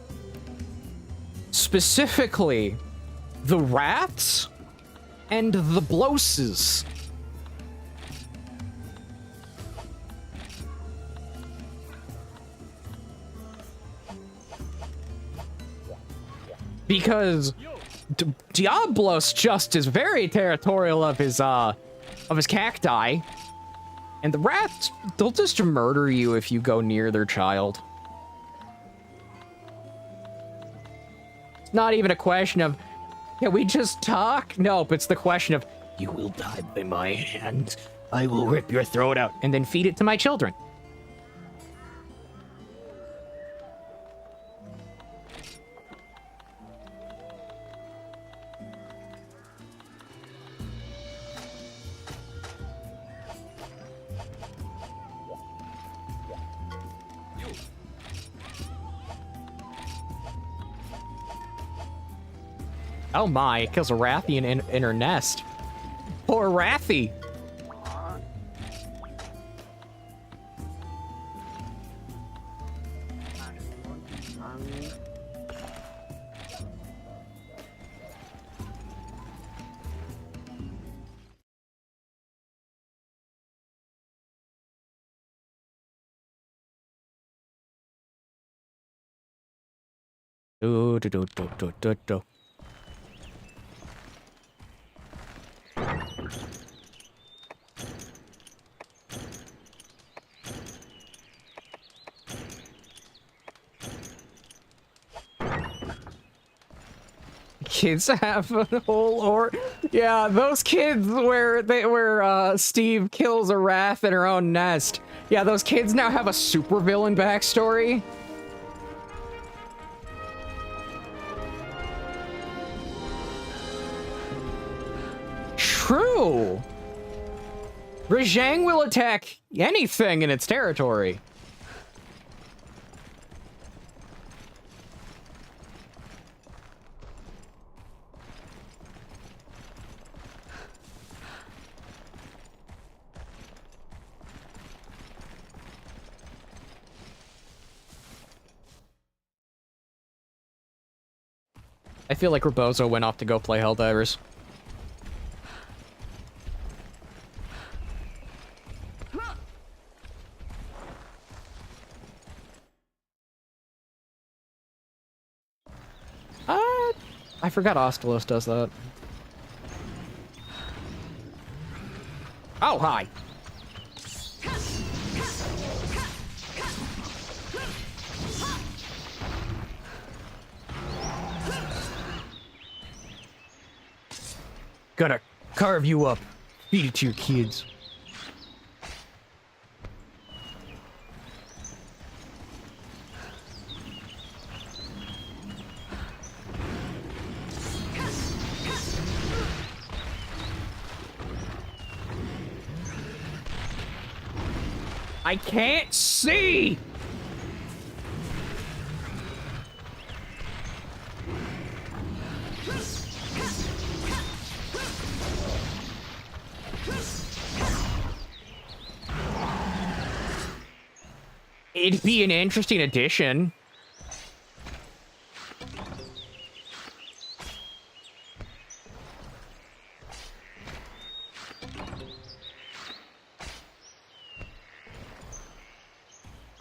specifically the rats and the bloses. Because Diablos just is very territorial of his cacti. And the rats, they'll just murder you if you go near their child. It's not even a question of, can we just talk? Nope, it's the question of, you will die by my hand. I will rip your throat out and then feed it to my children. Oh my, it kills a Rathian in her nest. Poor Rathi. Do. Kids have a whole yeah, those kids where Steve kills a wrath in her own nest. Yeah, those kids now have a supervillain backstory. True. Rajang will attack anything in its territory. I feel like Rebozo went off to go play Helldivers. I forgot Ostelos does that. Oh, hi. Gonna carve you up. Feed it to your kids. I can't see! It'd be an interesting addition.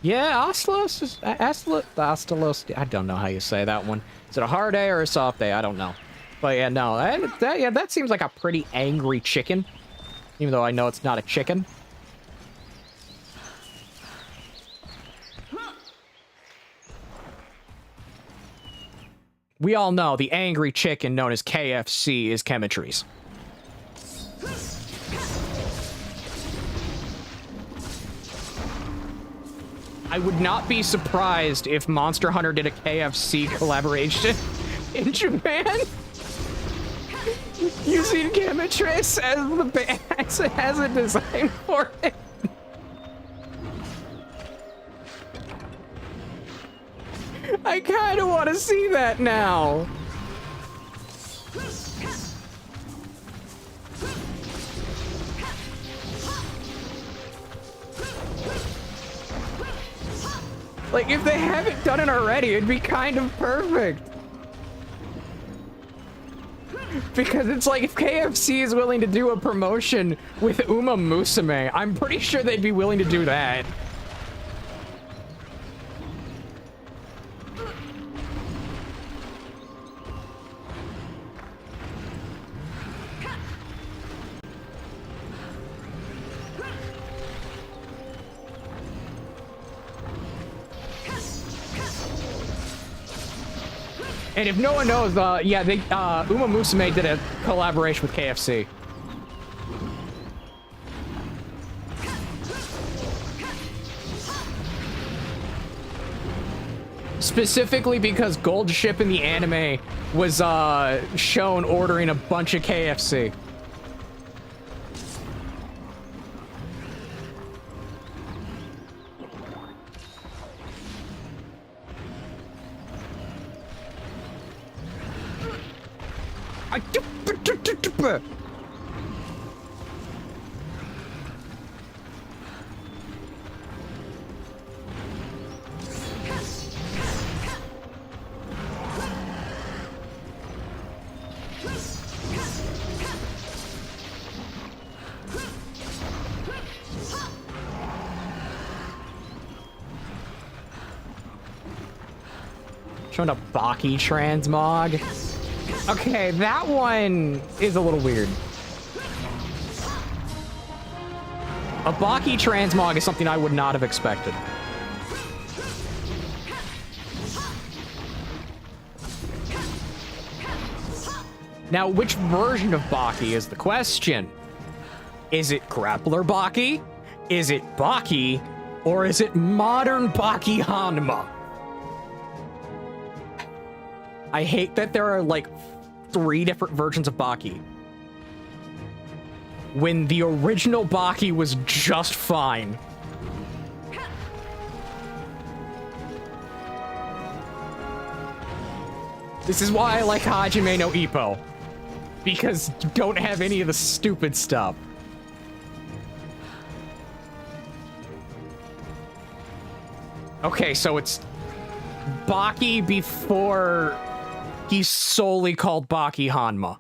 Yeah, Ostelos, I don't know how you say that one. Is it a hard A or a soft A? I don't know. But yeah, no, that seems like a pretty angry chicken. Even though I know it's not a chicken. We all know the angry chicken known as KFC is Chemistries. I would not be surprised if Monster Hunter did a KFC collaboration in Japan. Using Chemistries as a design for it. I kind of want to see that now. Like, if they haven't done it already, it'd be kind of perfect. Because it's like, if KFC is willing to do a promotion with Uma Musume, I'm pretty sure they'd be willing to do that. And if no one knows, yeah, Uma Musume did a collaboration with KFC. Specifically because Gold Ship in the anime was, shown ordering a bunch of KFC. Showing a Baki transmog. Okay, that one is a little weird. A Baki transmog is something I would not have expected. Now, which version of Baki is the question? Is it Grappler Baki? Is it Baki? Or is it modern Baki Hanma? I hate that there are, like, 3 different versions of Baki. When the original Baki was just fine. This is why I like Hajime no Ippo. Because you don't have any of the stupid stuff. Okay, so it's Baki before he's solely called Baki Hanma.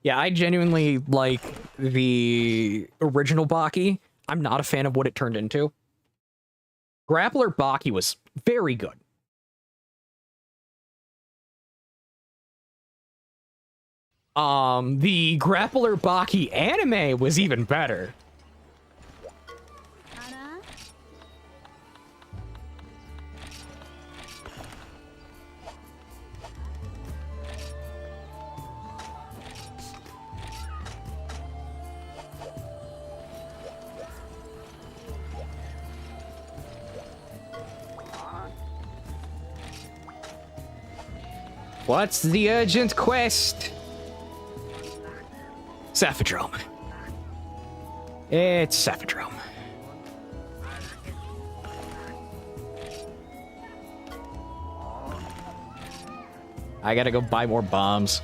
Yeah, I genuinely like the original Baki. I'm not a fan of what it turned into. Grappler Baki was very good. The Grappler Baki anime was even better. What's the urgent quest? Saphadrome. It's Saphadrome. I gotta go buy more bombs.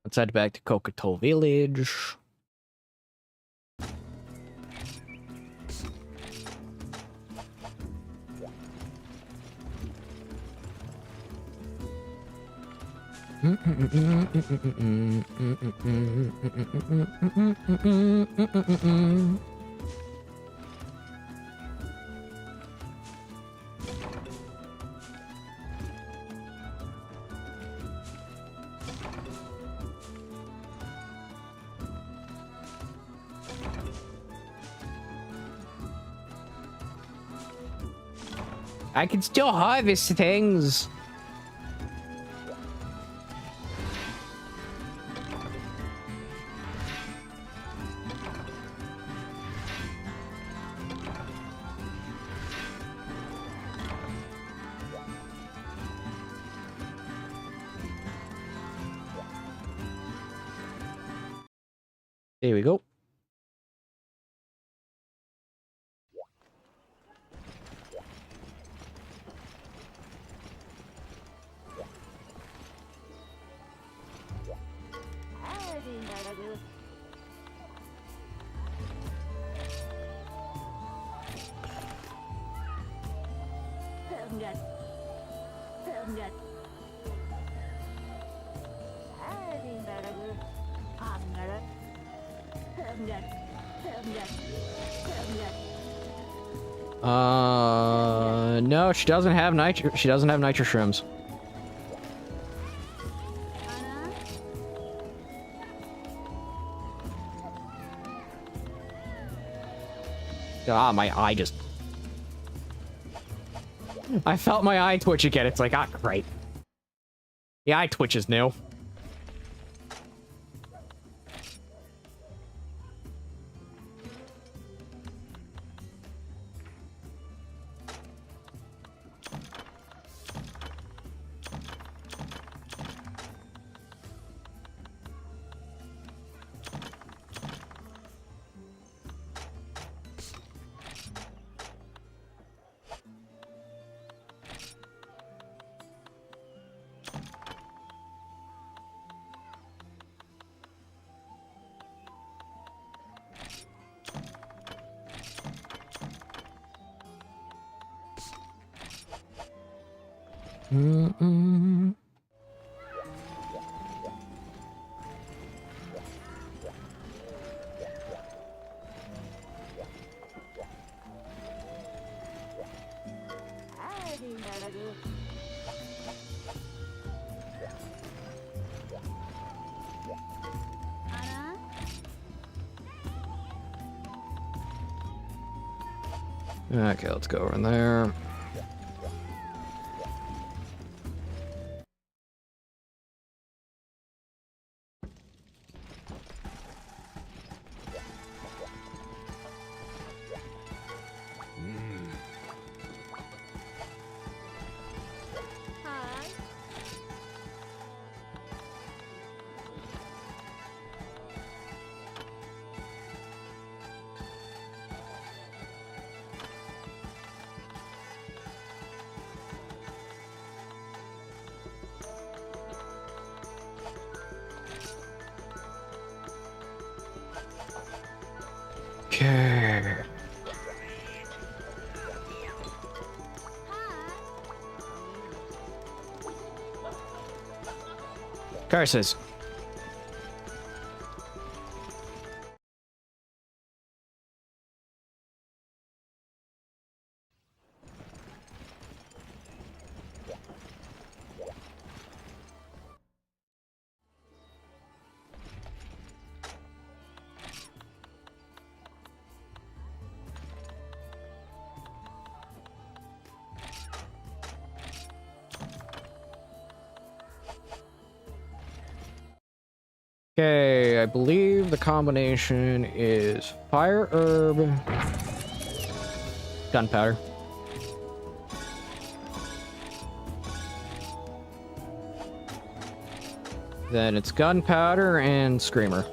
Let's head back to Kokoto Village. I can still harvest things. There we go. No, she doesn't have nitro. She doesn't have nitro shrooms. Ah, my eye just... I felt my eye twitch again. It's like, ah, great. The eye twitch is new. Okay, let's go over there. Okay. Curses. Okay, I believe the combination is fire herb, gunpowder. Then it's gunpowder and screamer.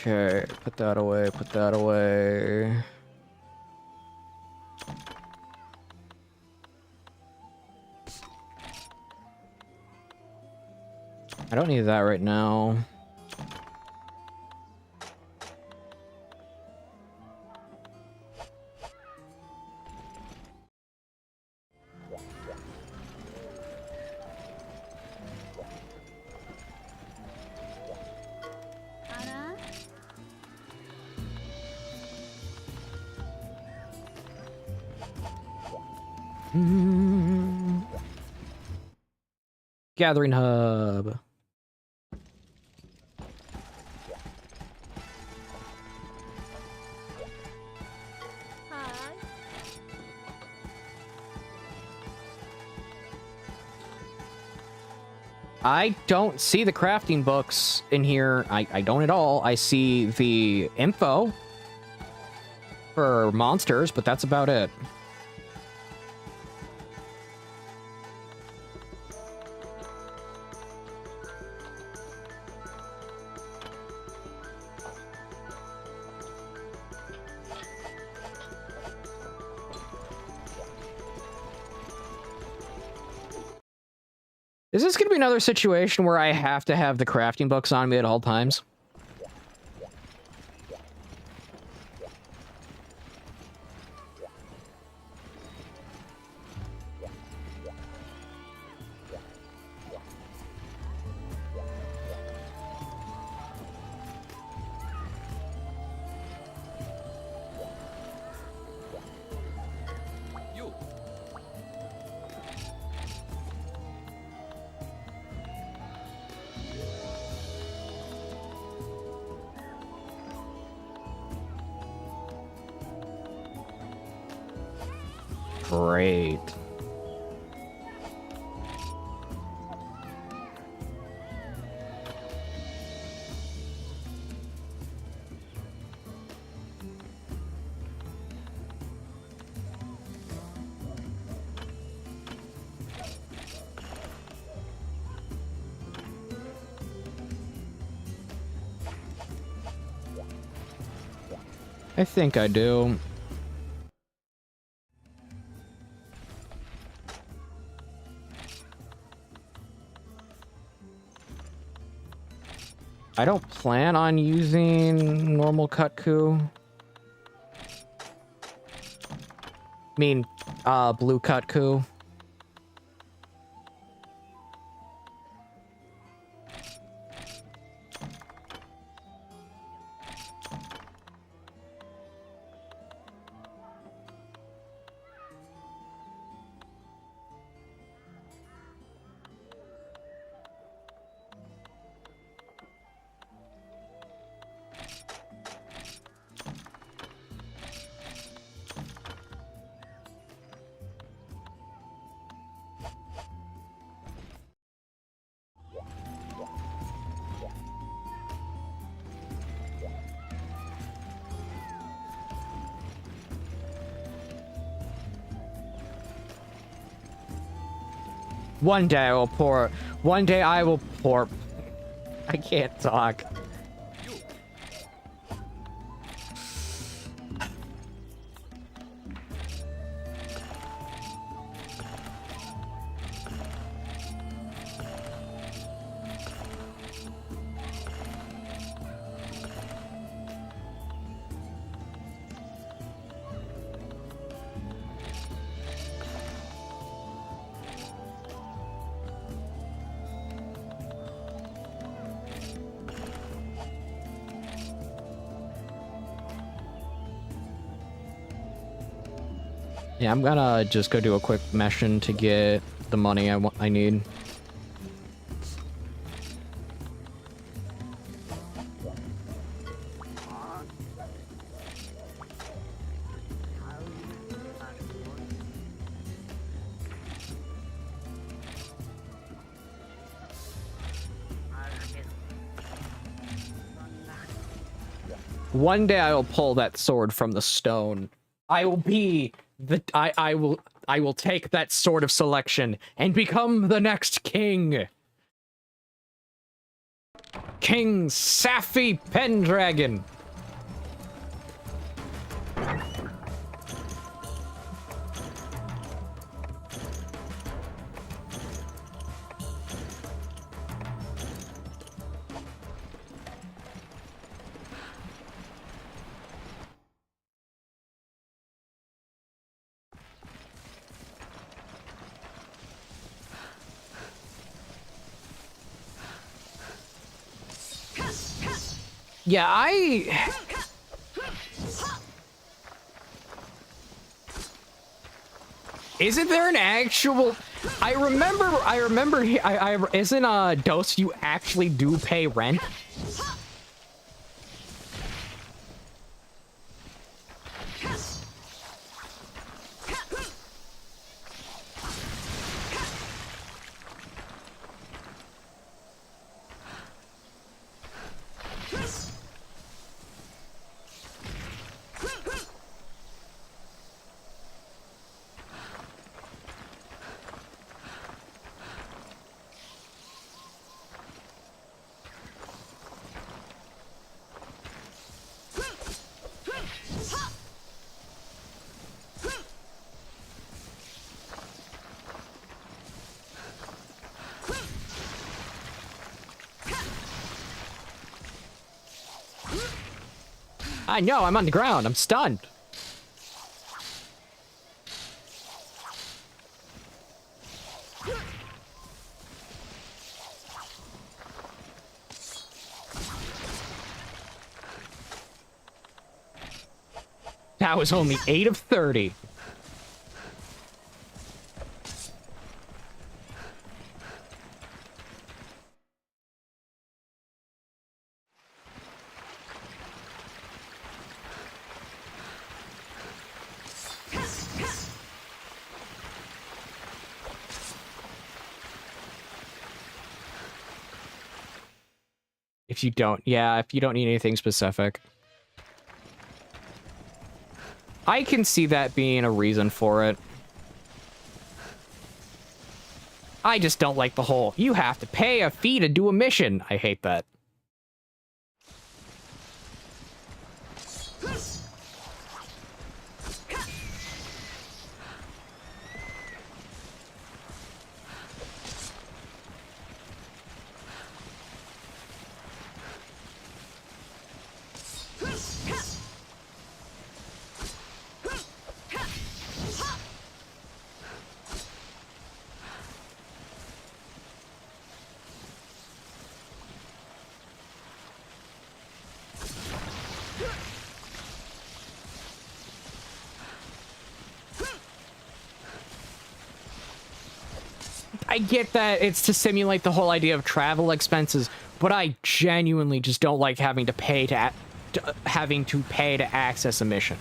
Okay, put that away, put that away. I don't need that right now. Gathering hub. I don't see the crafting books in here. I don't at all. I see the info for monsters, but that's about it. Is this going to be another situation where I have to have the crafting books on me at all times? Great. I think I do. I don't plan on using normal Kutku. I mean, blue Kutku. One day I will pour. One day I will pour. I can't talk. Yeah, I'm gonna just go do a quick mission to get the money I need. One day I will pull that sword from the stone. I will be the I will take that sword of selection and become the next king. King Safi Pendragon. Yeah, isn't there an actual... I remember, isn't, Dose, you actually do pay rent? I know, I'm on the ground. I'm stunned. That was only 8 of 30. If you don't, yeah, if you don't need anything specific. I can see that being a reason for it. I just don't like the whole, you have to pay a fee to do a mission. I hate that. I get that it's to simulate the whole idea of travel expenses, but I genuinely just don't like having to pay to access a mission.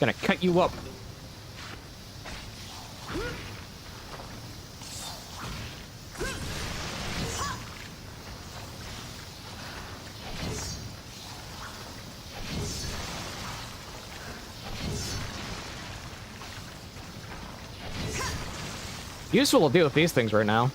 Gonna cut you up. Useful to deal with these things right now.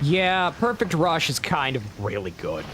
Yeah, Perfect Rush is kind of really good.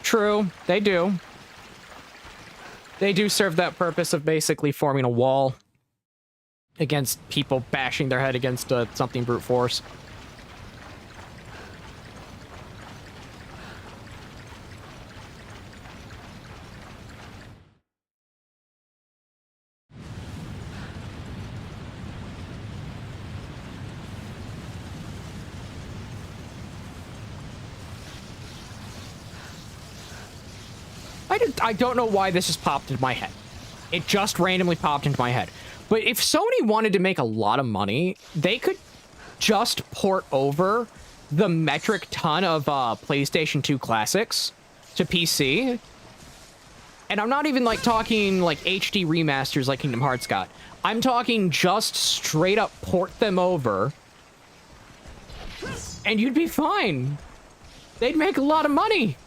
True, they do. They do serve that purpose of basically forming a wall against people bashing their head against something brute force. I don't know why this just popped into my head. It just randomly popped into my head. But if Sony wanted to make a lot of money, they could just port over the metric ton of PlayStation 2 classics to PC. And I'm not even like talking like HD remasters like Kingdom Hearts got. I'm talking just straight up port them over. And you'd be fine. They'd make a lot of money.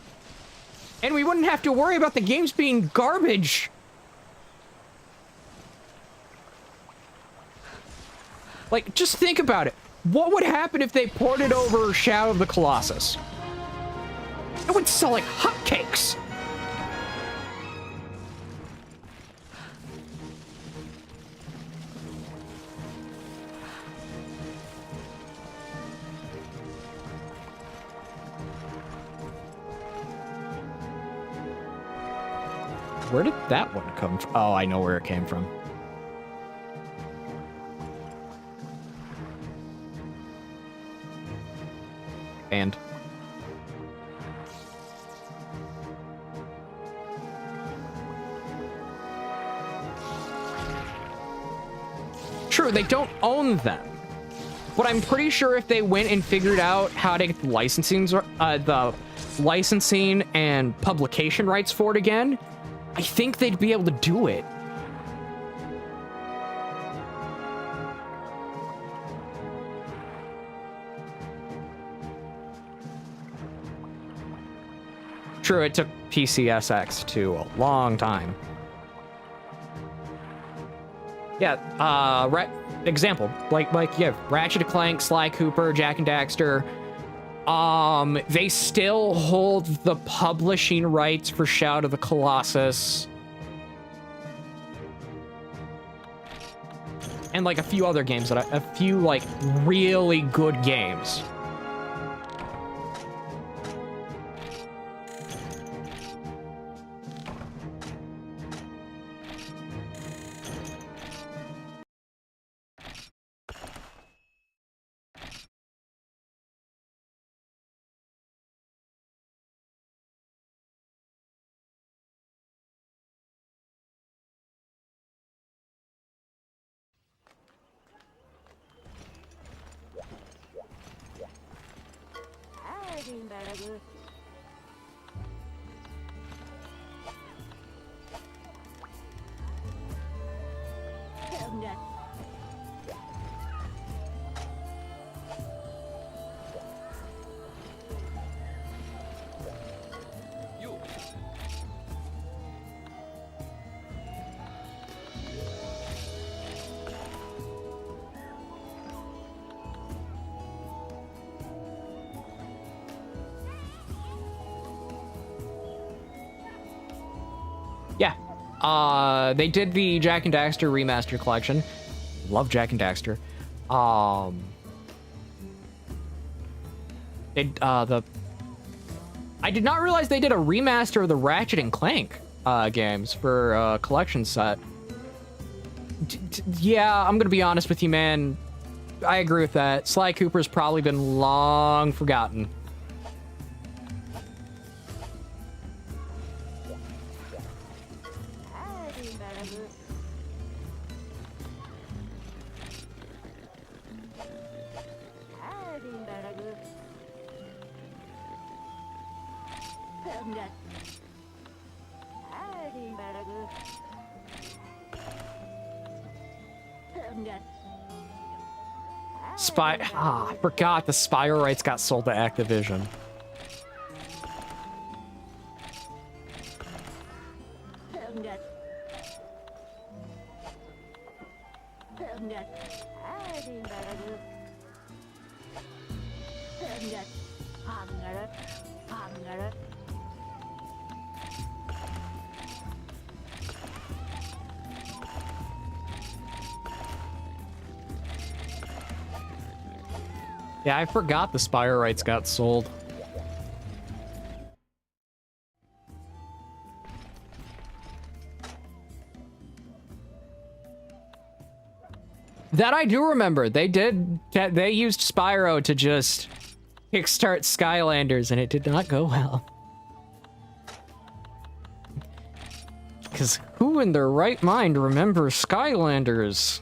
And we wouldn't have to worry about the games being garbage. Like, just think about it. What would happen if they ported over Shadow of the Colossus? It would sell like hotcakes. Where did that one come from? Oh, I know where it came from. And true, they don't own them. But I'm pretty sure if they went and figured out how to get the licensing and publication rights for it again, I think they'd be able to do it. True, it took PCSX to a long time. Yeah, example, like yeah, Ratchet and Clank, Sly Cooper, Jak and Daxter. They still hold the publishing rights for Shadow of the Colossus. And like a few other games a few like really good games. Yeah. They did the Jak and Daxter Remaster Collection. Love Jak and Daxter. I did not realize they did a remaster of the Ratchet and Clank games for collection set. Yeah, I'm gonna be honest with you, man. I agree with that. Sly Cooper's probably been long forgotten. I forgot the Spyro rights got sold to Activision. Yeah, I forgot the Spyro rights got sold. That I do remember. They used Spyro to just kickstart Skylanders, and it did not go well. Because who in their right mind remembers Skylanders?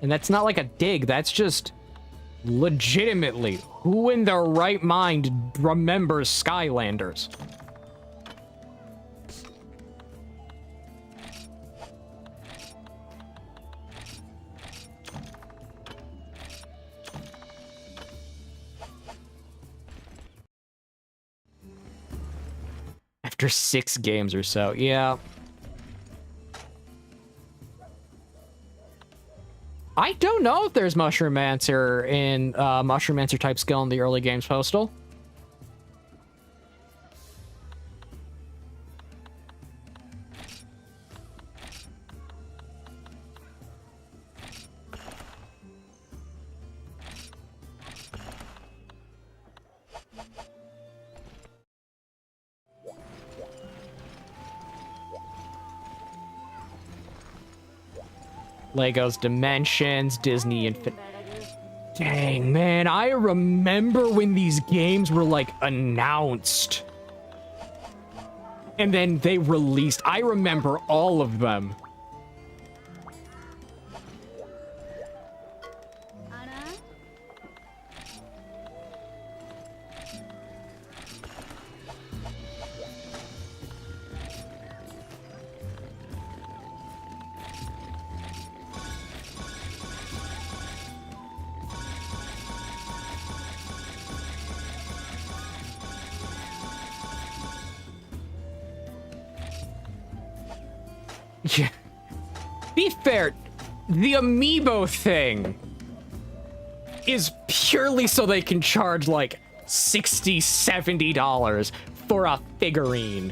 And that's not like a dig, that's just legitimately, who in their right mind remembers Skylanders? After 6 games or so, yeah. I don't know if there's Mushromancer in Mushromancer type skill in the early games, Postal. Lego's Dimensions, Disney Infinite. Dang, man, I remember when these games were, like, announced. And then they released. I remember all of them. Yeah. Be fair, the amiibo thing is purely so they can charge like $60, $70 for a figurine.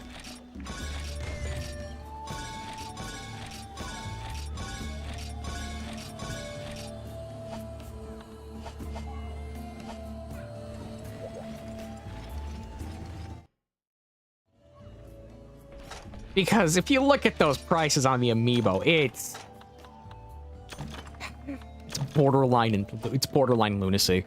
Because if you look at those prices on the amiibo, it's borderline lunacy.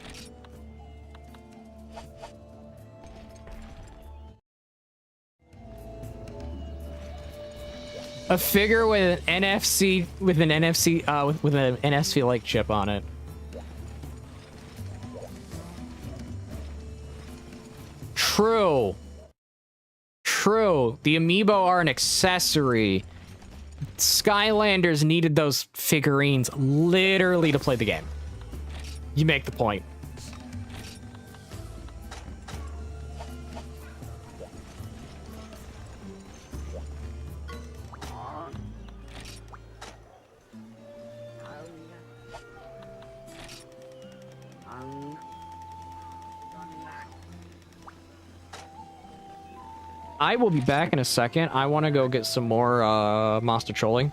A figure with an NFC with an NFC-like chip on it. True. True. The amiibo are an accessory. Skylanders needed those figurines literally to play the game. You make the point. I will be back in a second. I want to go get some more Master Trolling.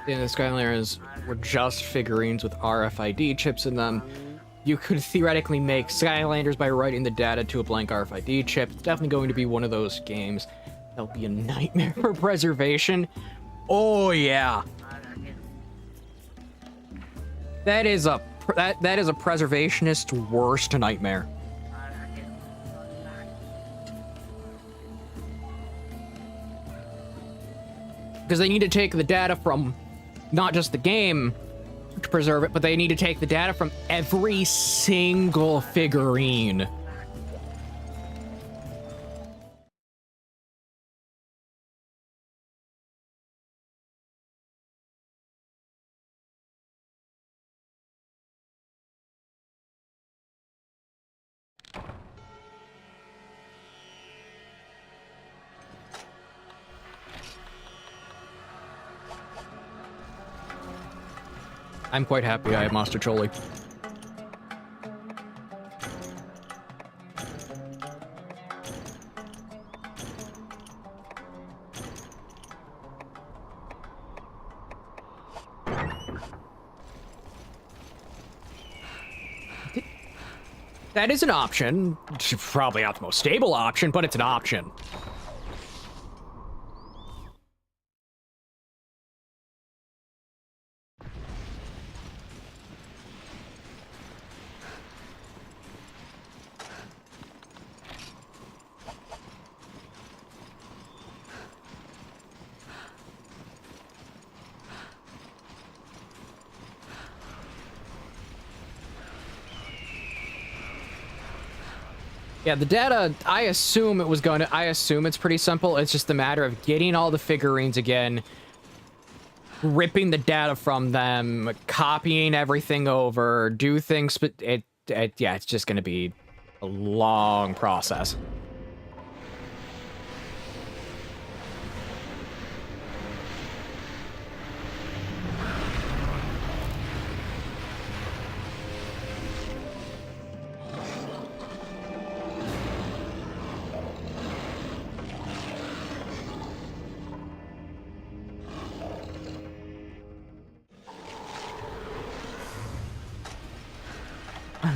Yeah, the Skylanders were just figurines with RFID chips in them. You could theoretically make Skylanders by writing the data to a blank RFID chip. It's definitely going to be one of those games that'll be a nightmare for preservation. Oh yeah, that is a preservationist's worst nightmare. Because they need to take the data from not just the game to preserve it, but they need to take the data from every single figurine. I'm quite happy I have Master Choli. That is an option. Probably not the most stable option, but it's an option. Yeah, the data, I assume it's pretty simple. It's just a matter of getting all the figurines again, ripping the data from them, copying everything over, do things, but yeah, it's just gonna be a long process.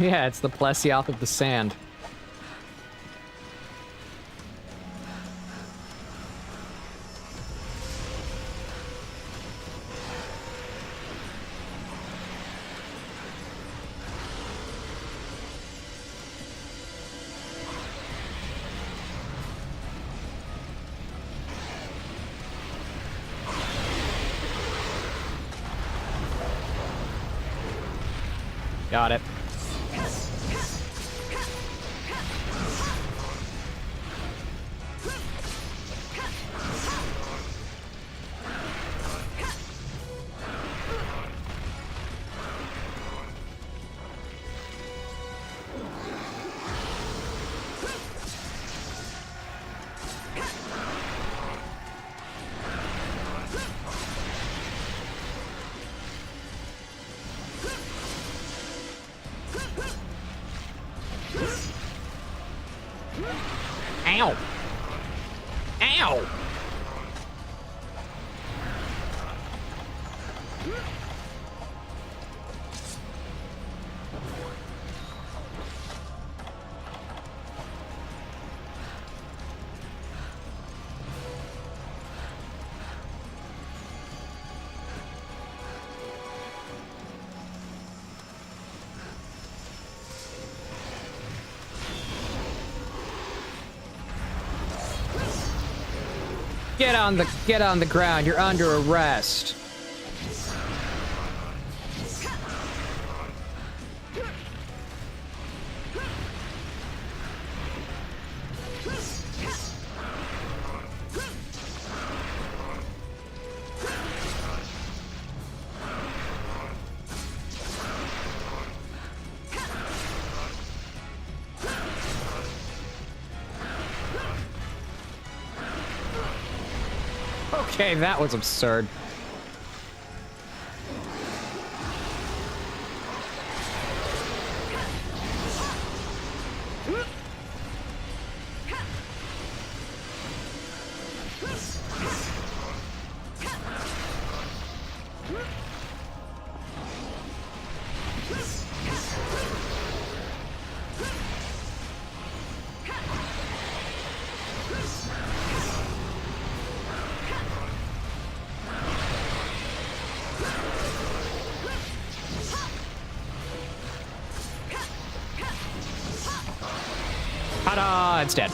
Yeah, it's the Plesioth of the sand. Got it. Ow! Ow! Get on the ground. You're under arrest. Okay, that was absurd. Ta-da! It's dead.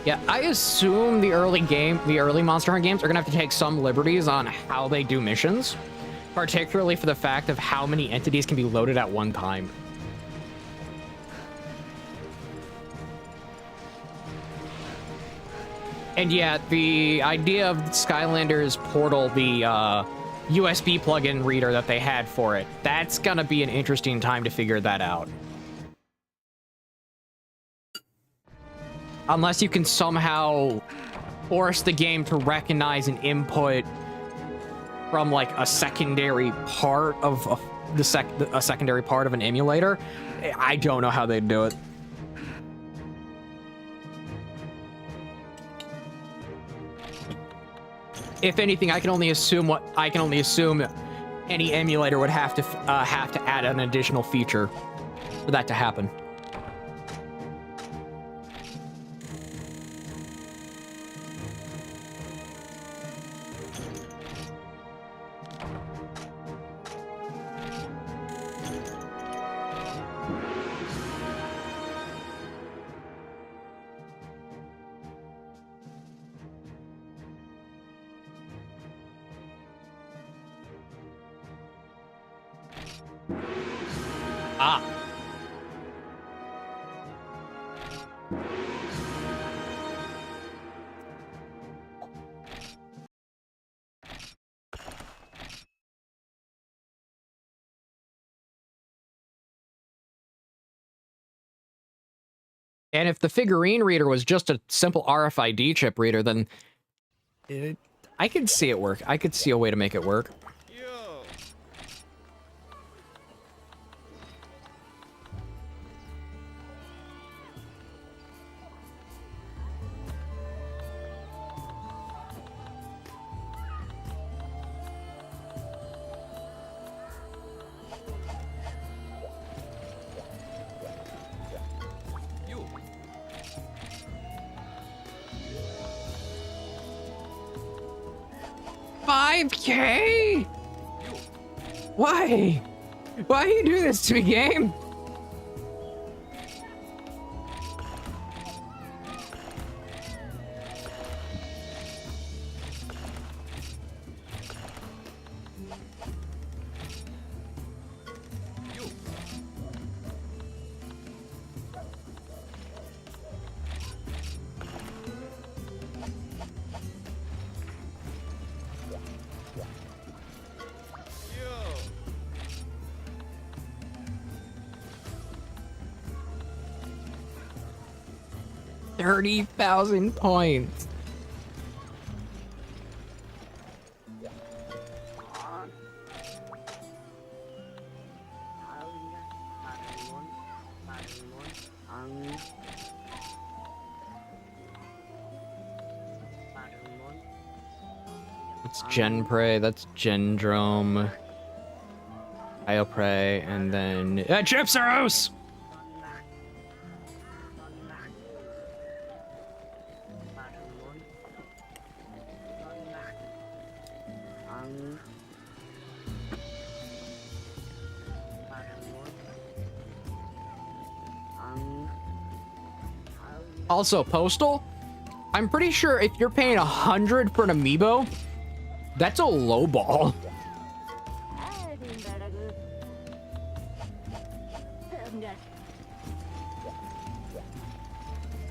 Yeah, I assume the early Monster Hunter games are gonna have to take some liberties on how they do missions, particularly for the fact of how many entities can be loaded at one time. And yeah, the idea of Skylander's portal, the USB plug-in reader that they had for it, that's gonna be an interesting time to figure that out. Unless you can somehow force the game to recognize an input from like a secondary part of a secondary part of an emulator, I don't know how they'd do it. If anything, I can only assume any emulator would have to add an additional feature for that to happen. Ah. And if the figurine reader was just a simple RFID chip reader, then I could see it work. I could see a way to make it work. $5K? Why? Why do you do this to me, game? $30,000 points. It's Genprey, that's Gendrome, Ioprey, and then Gypsaros! Also, Postal, I'm pretty sure if you're paying 100 for an amiibo, that's a low ball.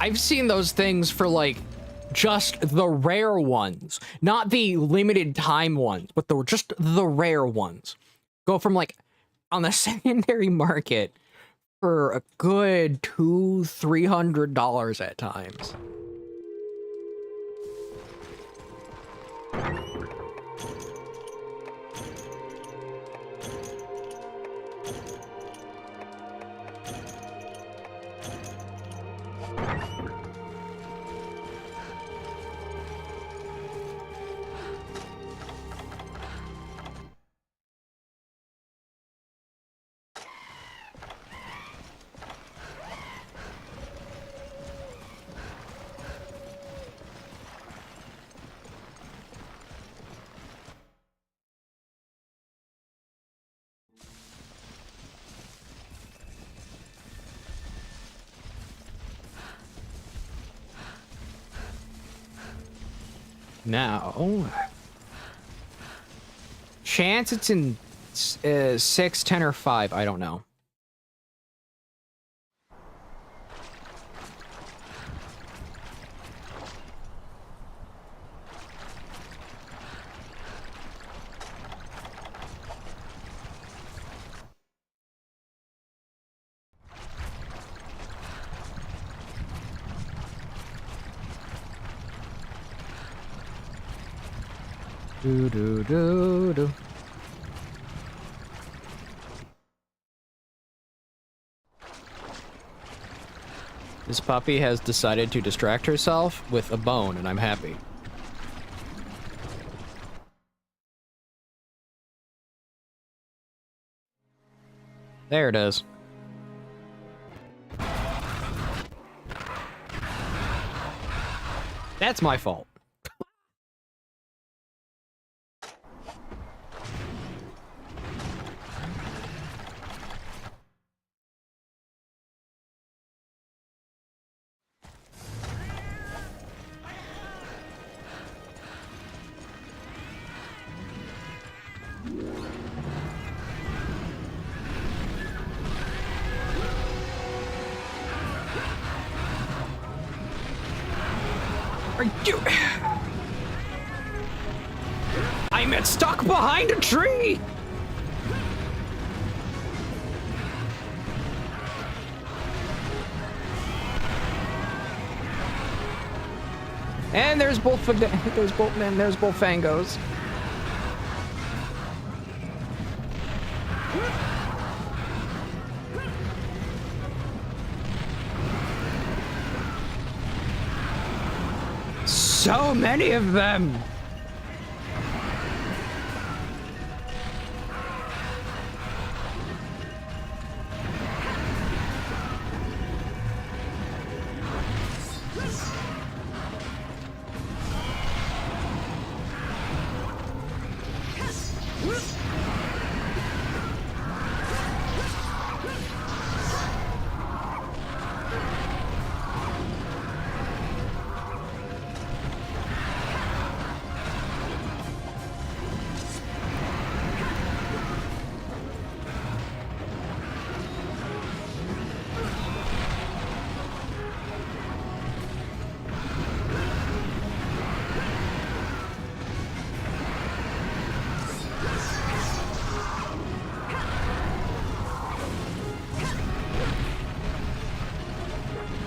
I've seen those things for like just the rare ones, not the limited time ones, but just the rare ones. Go from like on the secondary market for a good $200-300 at times. Now, chance it's in 6, 10, or 5. I don't know. Do do do do. This puppy has decided to distract herself with a bone, and I'm happy. There it is. That's my fault. I'm stuck behind a tree! And there's both fangos. So many of them!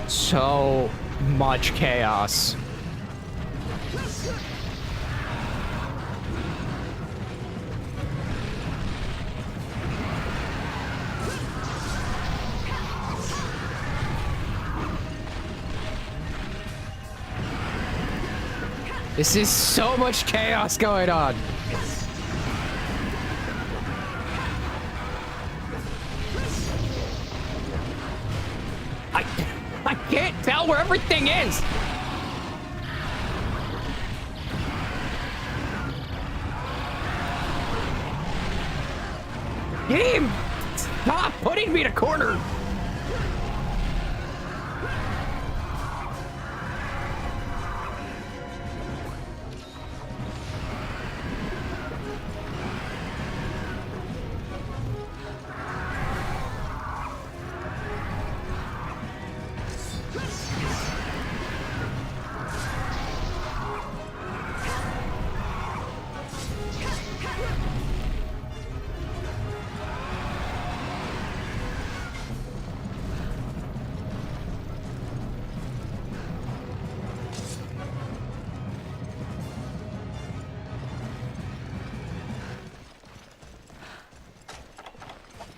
So much chaos. This is so much chaos going on. I can't tell where everything is. Game, stop putting me in a corner.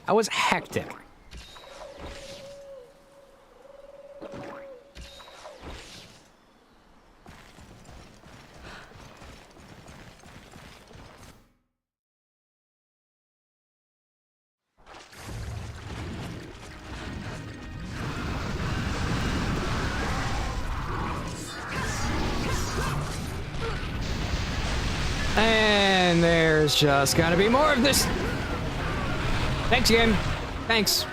I was hectic. And there's just gotta be more of this. Thanks, game. Thanks.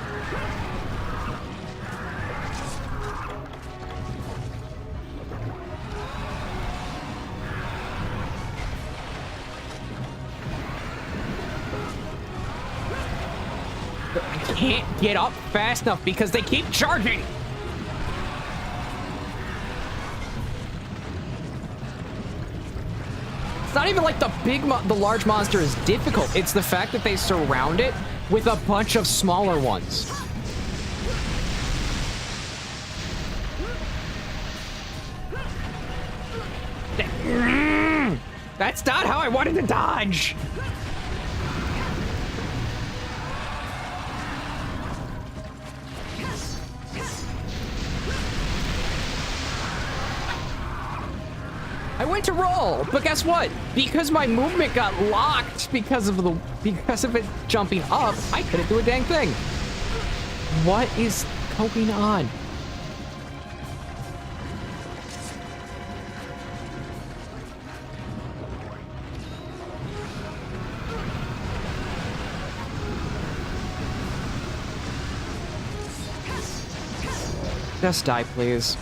get up fast enough because they keep charging. It's not even like the large monster is difficult. It's the fact that they surround it with a bunch of smaller ones. That's not how I wanted to dodge. I went to roll, but guess what? Because my movement got locked because of it jumping up, I couldn't do a dang thing. What is going on? Just die, please.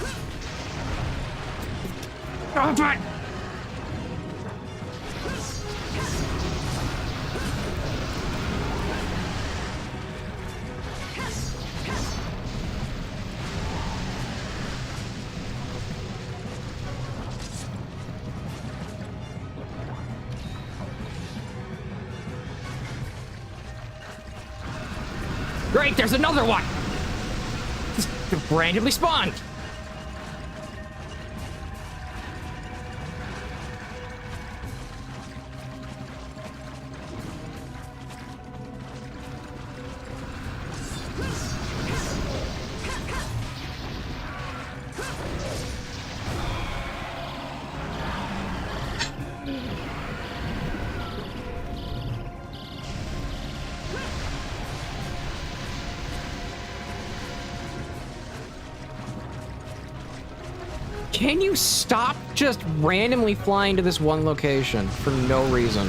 Oh, God. Great, there's another one! Just randomly spawned! Can you stop just randomly flying to this one location for no reason?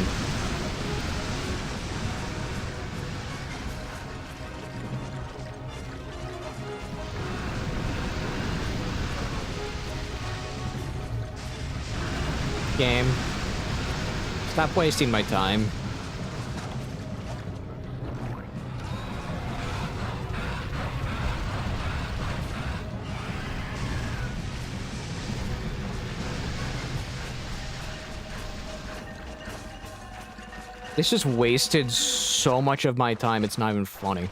Game. Stop wasting my time. This just wasted so much of my time, it's not even funny.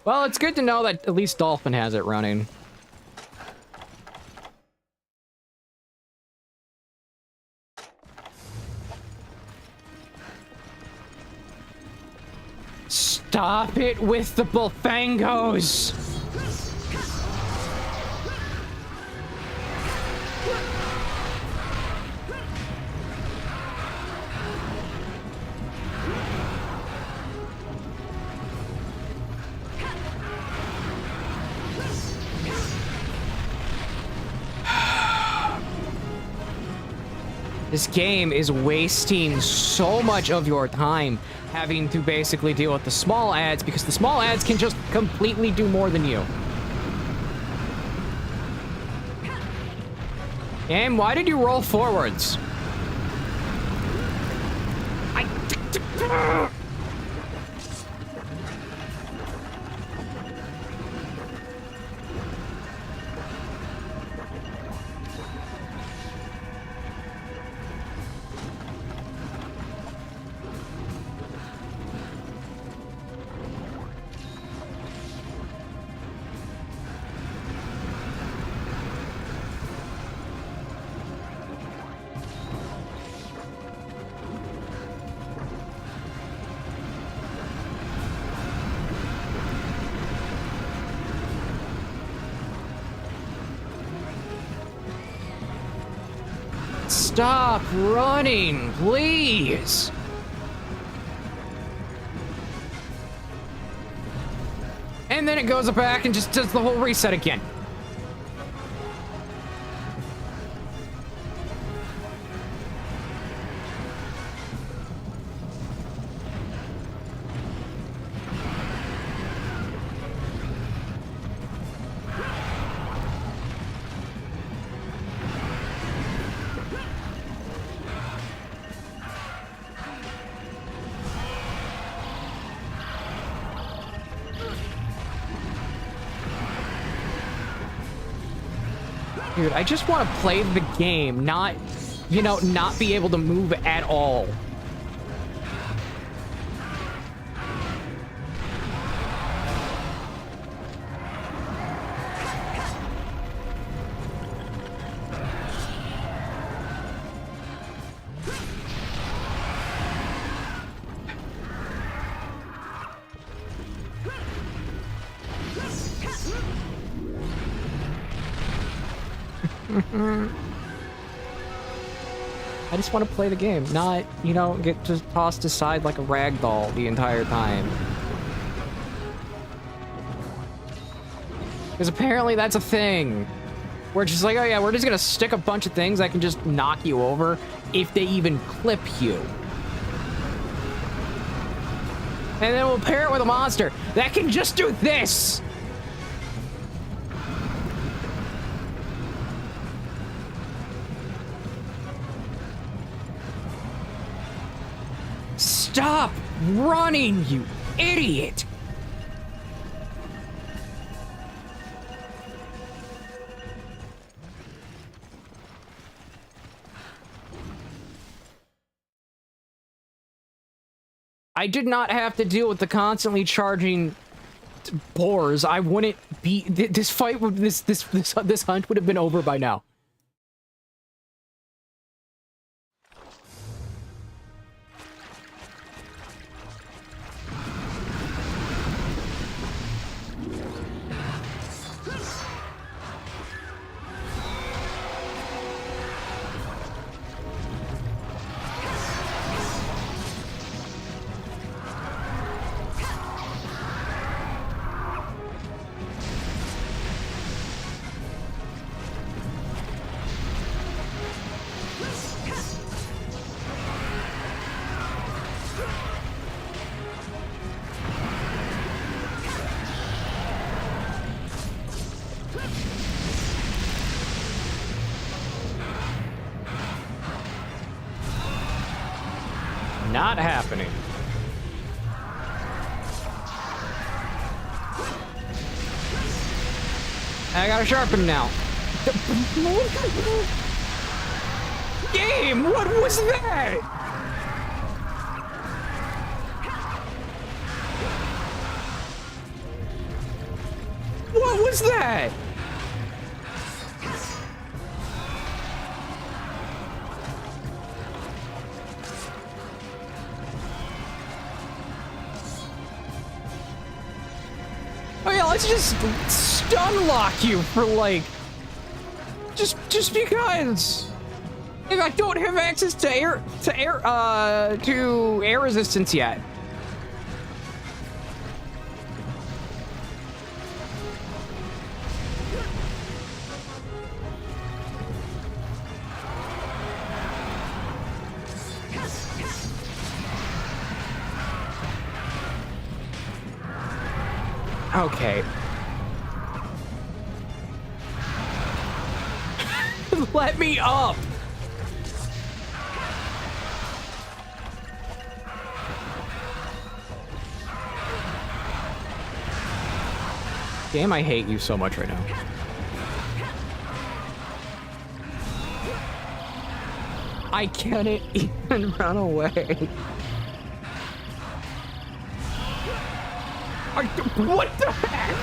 Well, it's good to know that at least Dolphin has it running. Stop it with the Bullfangos! This game is wasting so much of your time having to basically deal with the small ads because the small ads can just completely do more than you. And why did you roll forwards? Stop running, please! And then it goes back and just does the whole reset again. Dude, I just want to play the game, not, you know, not be able to move at all. I just want to play the game, not, you know, get just tossed aside like a rag doll the entire time. Because apparently that's a thing. We're just like, oh yeah, we're just gonna stick a bunch of things that can just knock you over if they even clip you. And then we'll pair it with a monster that can just do this! Stop running, you idiot! I did not have to deal with the constantly charging boars. I wouldn't be. This fight would. This hunt would have been over by now. Not happening. I gotta sharpen now. Game, what was that? What was that? Oh yeah, let's just stun lock you for like, just because. If I don't have access to air resistance yet. Okay. Let me up! Damn, I hate you so much right now. I can't even run away. What the heck?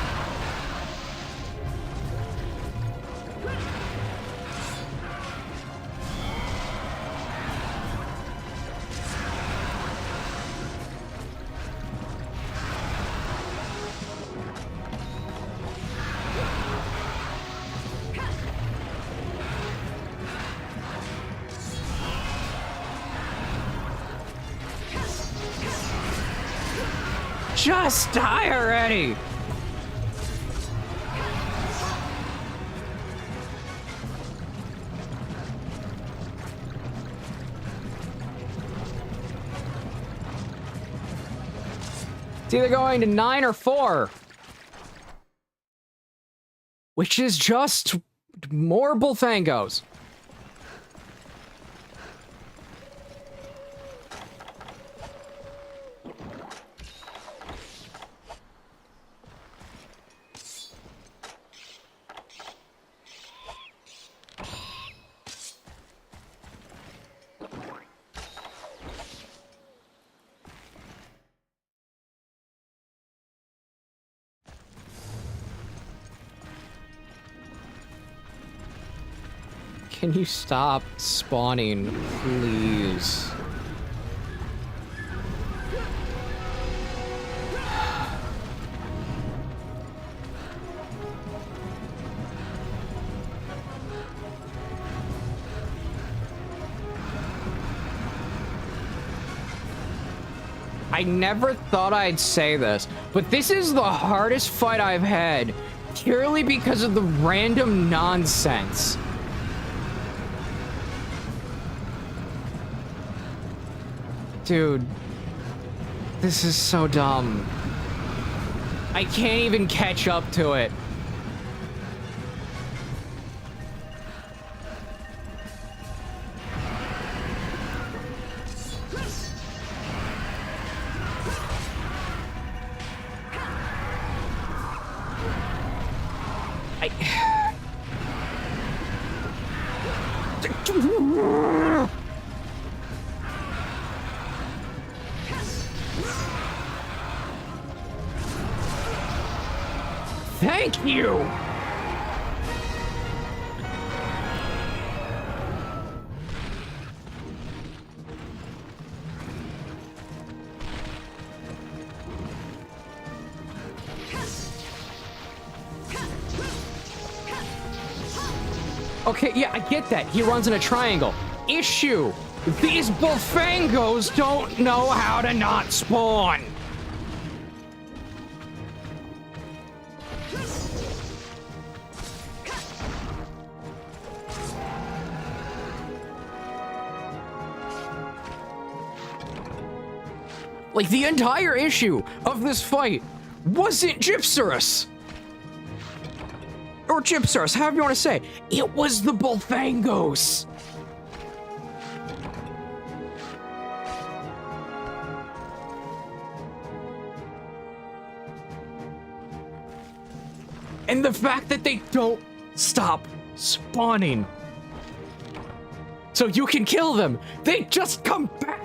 Just die already! It's either going to 9 or 4. Which is just more Bullfangos. Can you stop spawning, please? I never thought I'd say this, but this is the hardest fight I've had, purely because of the random nonsense. Dude, this is so dumb. I can't even catch up to it. Thank you! Okay, yeah, I get that. He runs in a triangle. Issue! These Bullfangos don't know how to not spawn! Like, the entire issue of this fight wasn't Gypsaurus! Or Gypsaurus, however you want to say. It was the Bullfangos! And the fact that they don't stop spawning. So you can kill them. They just come back.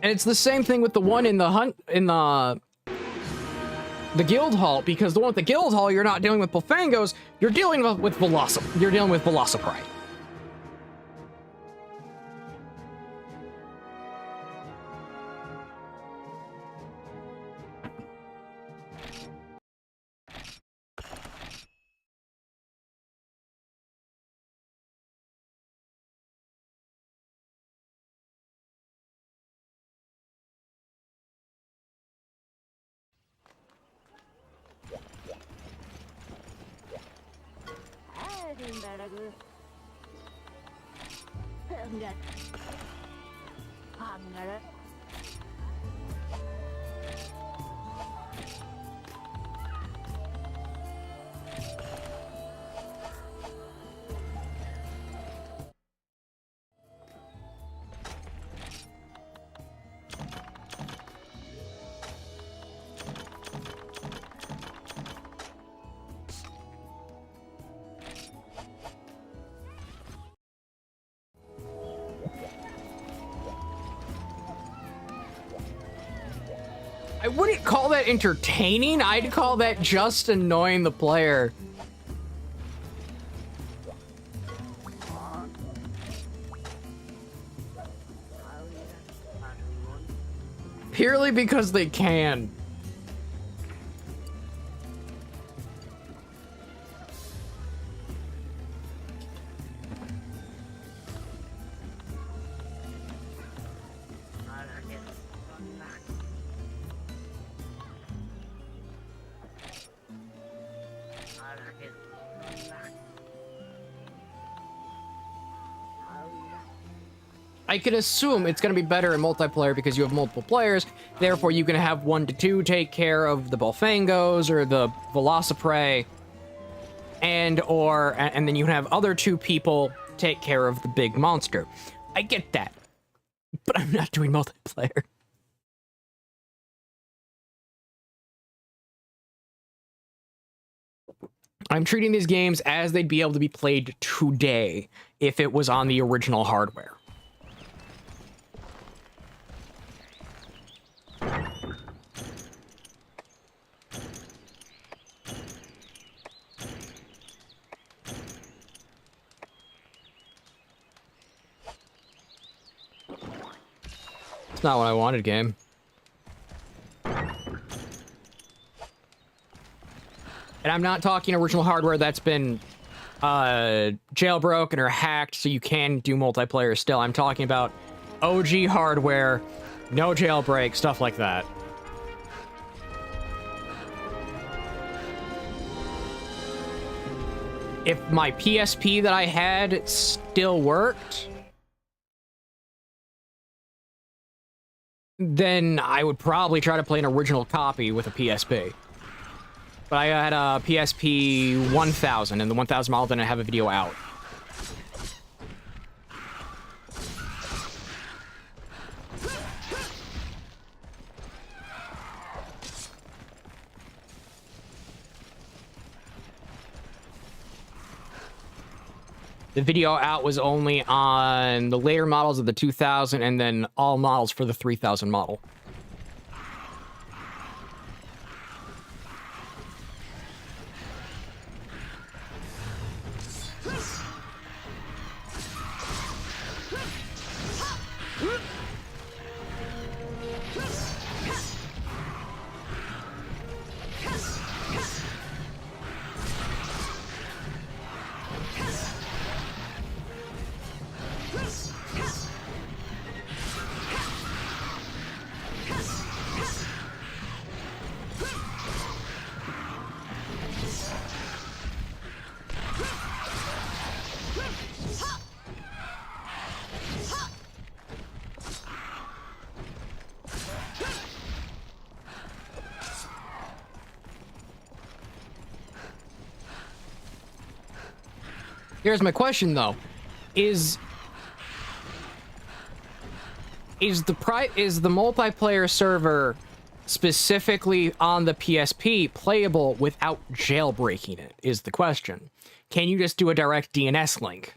And it's the same thing with the one in the guild hall, because the one with the guild hall, you're not dealing with Bullfangos, you're dealing with Velociprite. I wouldn't call that entertaining. I'd call that just annoying the player. Purely because they can. I could assume it's going to be better in multiplayer because you have multiple players. Therefore, you can have 1 to 2 take care of the Bolfangos or the Velociprey, and then you can have other 2 people take care of the big monster. I get that, but I'm not doing multiplayer. I'm treating these games as they'd be able to be played today if it was on the original hardware. It's not what I wanted, game. And I'm not talking original hardware that's been jailbroken or hacked so you can do multiplayer still. I'm talking about OG hardware, no jailbreak, stuff like that. If my PSP that I had still worked, then I would probably try to play an original copy with a PSP. But I had a PSP 1000, and the 1000 model didn't have a video out. The video out was only on the later models of the 2000, and then all models for the 3000 model. Here's my question, though. Is the multiplayer server specifically on the PSP playable without jailbreaking it, is the question. Can you just do a direct DNS link?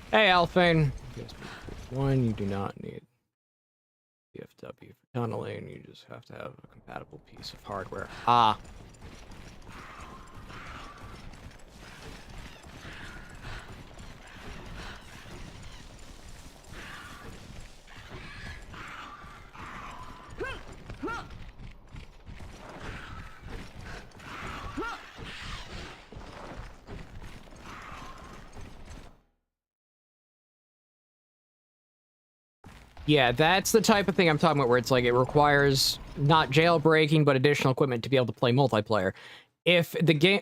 Hey, Alphane. One, you do not need BFW for tunneling. You just have to have a compatible piece of hardware. Ah. Yeah, that's the type of thing I'm talking about, where it's like it requires not jailbreaking, but additional equipment to be able to play multiplayer. If the game,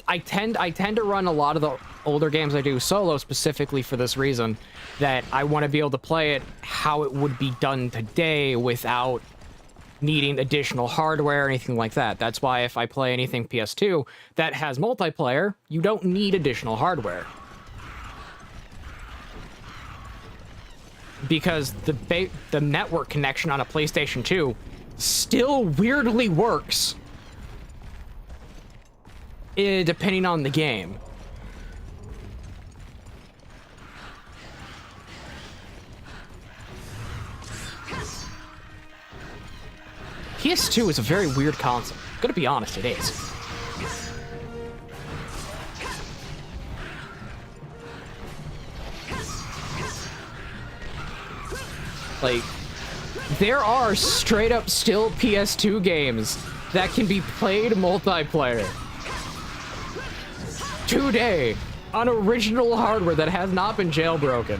I tend to run a lot of the older games I do solo specifically for this reason, that I want to be able to play it how it would be done today without needing additional hardware or anything like that. That's why if I play anything PS2 that has multiplayer, you don't need additional hardware. because the network connection on a PlayStation 2 still weirdly works, depending on the game. PS2 is a very weird console. I'm gonna be honest, it is. Like, there are straight up still PS2 games that can be played multiplayer today on original hardware that has not been jailbroken.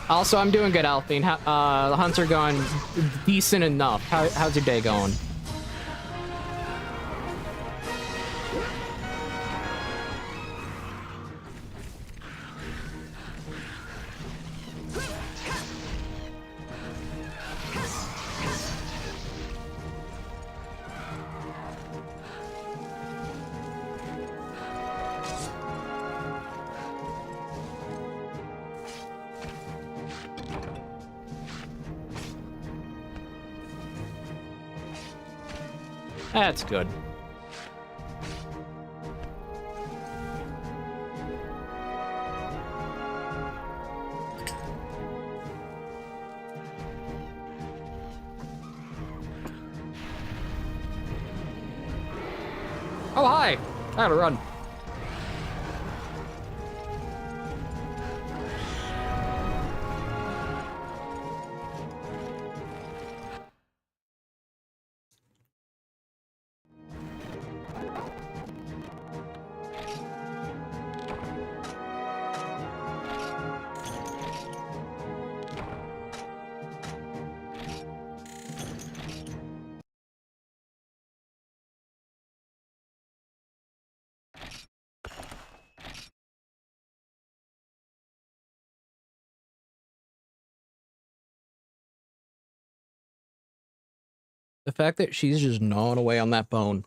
Also, I'm doing good, Alpine. The hunts are going decent enough. How's your day going? That's good. Oh, hi! I gotta run. The fact that she's just gnawing away on that bone.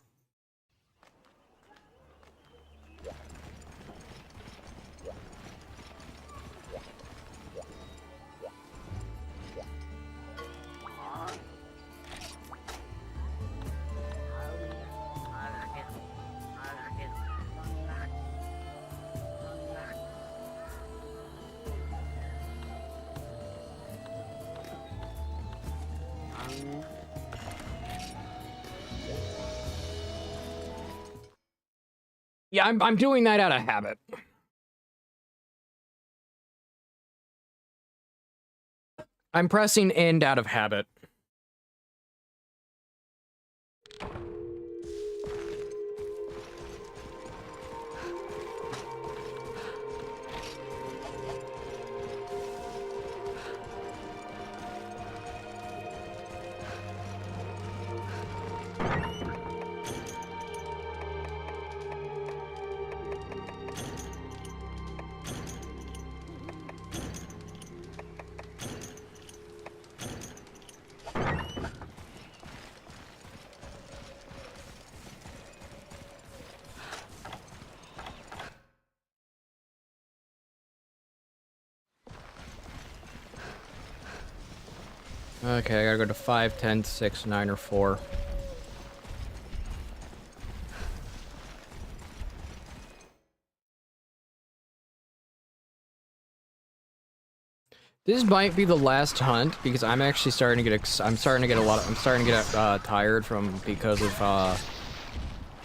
Yeah, I'm doing that out of habit. I'm pressing end out of habit. Okay, I gotta go to 5, 10, 6, 9, or 4. This might be the last hunt because I'm actually starting to get tired because of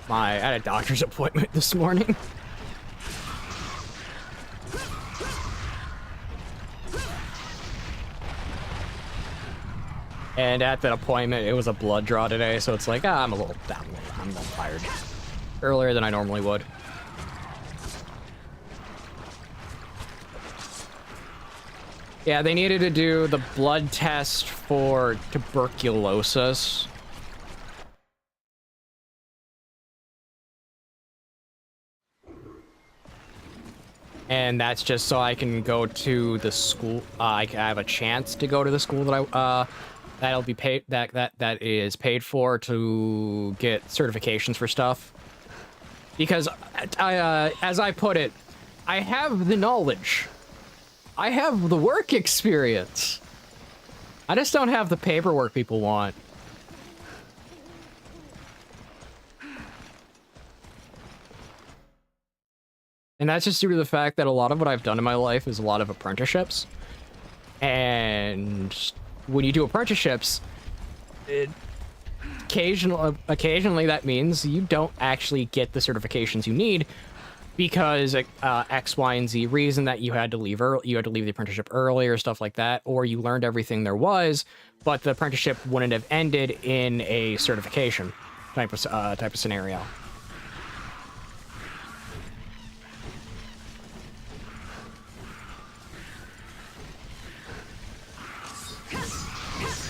I had a doctor's appointment this morning. And at that appointment, it was a blood draw today, so it's like, I'm a little tired. Earlier than I normally would. Yeah, they needed to do the blood test for tuberculosis. And that's just so I can go to the school. I have a chance to go to the school that that'll be paid, that is paid for to get certifications for stuff. Because, as I put it, I have the knowledge. I have the work experience. I just don't have the paperwork people want. And that's just due to the fact that a lot of what I've done in my life is a lot of apprenticeships. And when you do apprenticeships, occasionally that means you don't actually get the certifications you need because X, Y, and Z reason that you had to leave you had to leave the apprenticeship early or stuff like that, or you learned everything there was, but the apprenticeship wouldn't have ended in a certification type of scenario.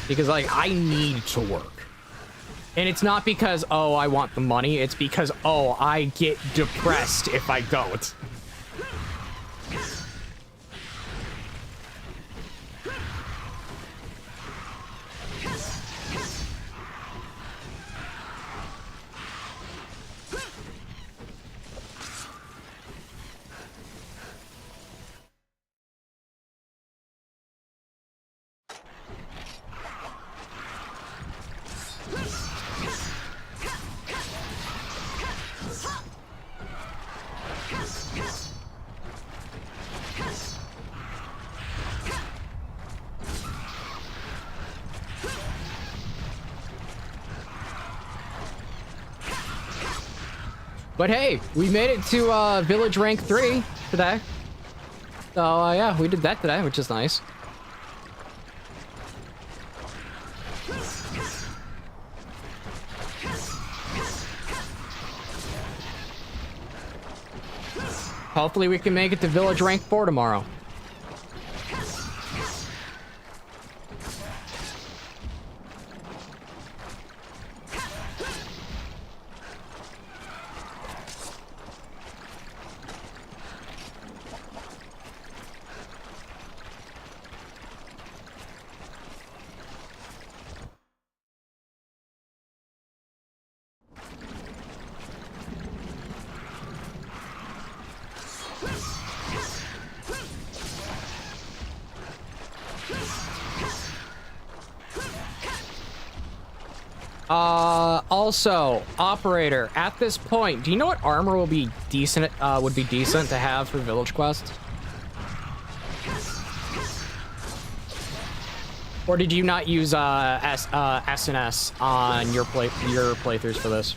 Because, like, I need to work. And it's not because, oh, I want the money. It's because, oh, I get depressed if I don't. But hey, we made it to village rank 3 today. So yeah, we did that today, which is nice. Hopefully we can make it to village rank 4 tomorrow. Also, operator, at this point, do you know what armor will be decent, would be decent to have for village quest? Or did you not use S&S on your playthroughs for this?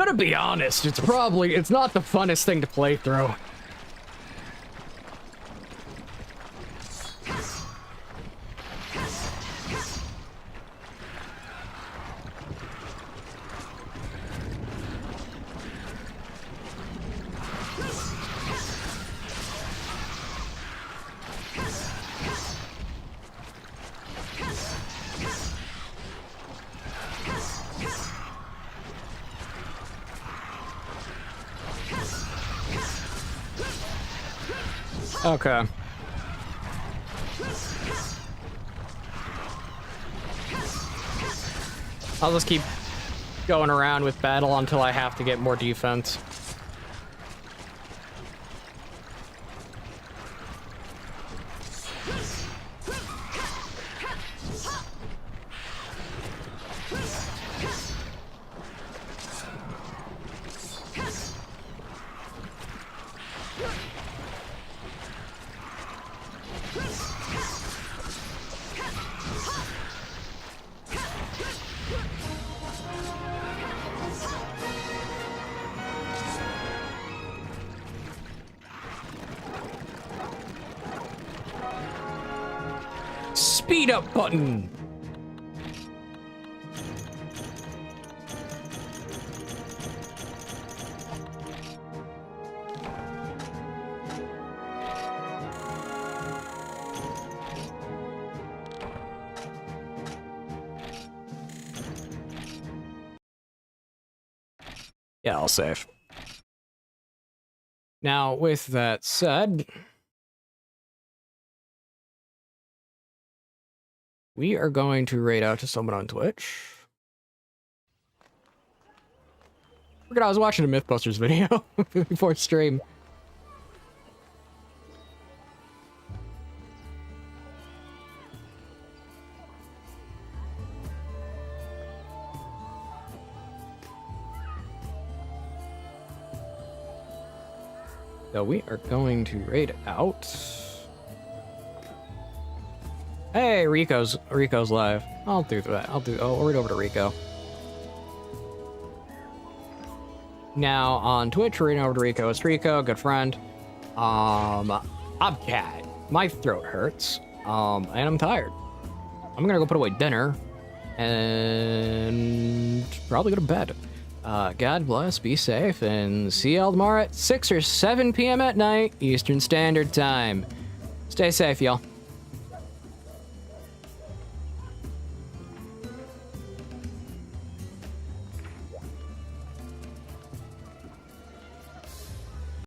To be honest, it's not the funnest thing to play through. Okay. I'll just keep going around with battle until I have to get more defense. Speed up button. Yeah, I'll save. Now, with that said, we are going to raid out to someone on Twitch. I was watching a Mythbusters video before stream. So we are going to raid out. Hey, Rico's live. I'll do that. I'll raid over to Rico. Now on Twitch, raiding over to Rico. It's Rico, good friend. I'm cat. My throat hurts. And I'm tired. I'm gonna go put away dinner and probably go to bed. God bless, be safe, and see y'all tomorrow at 6 or 7 p.m. at night, Eastern Standard Time. Stay safe, y'all.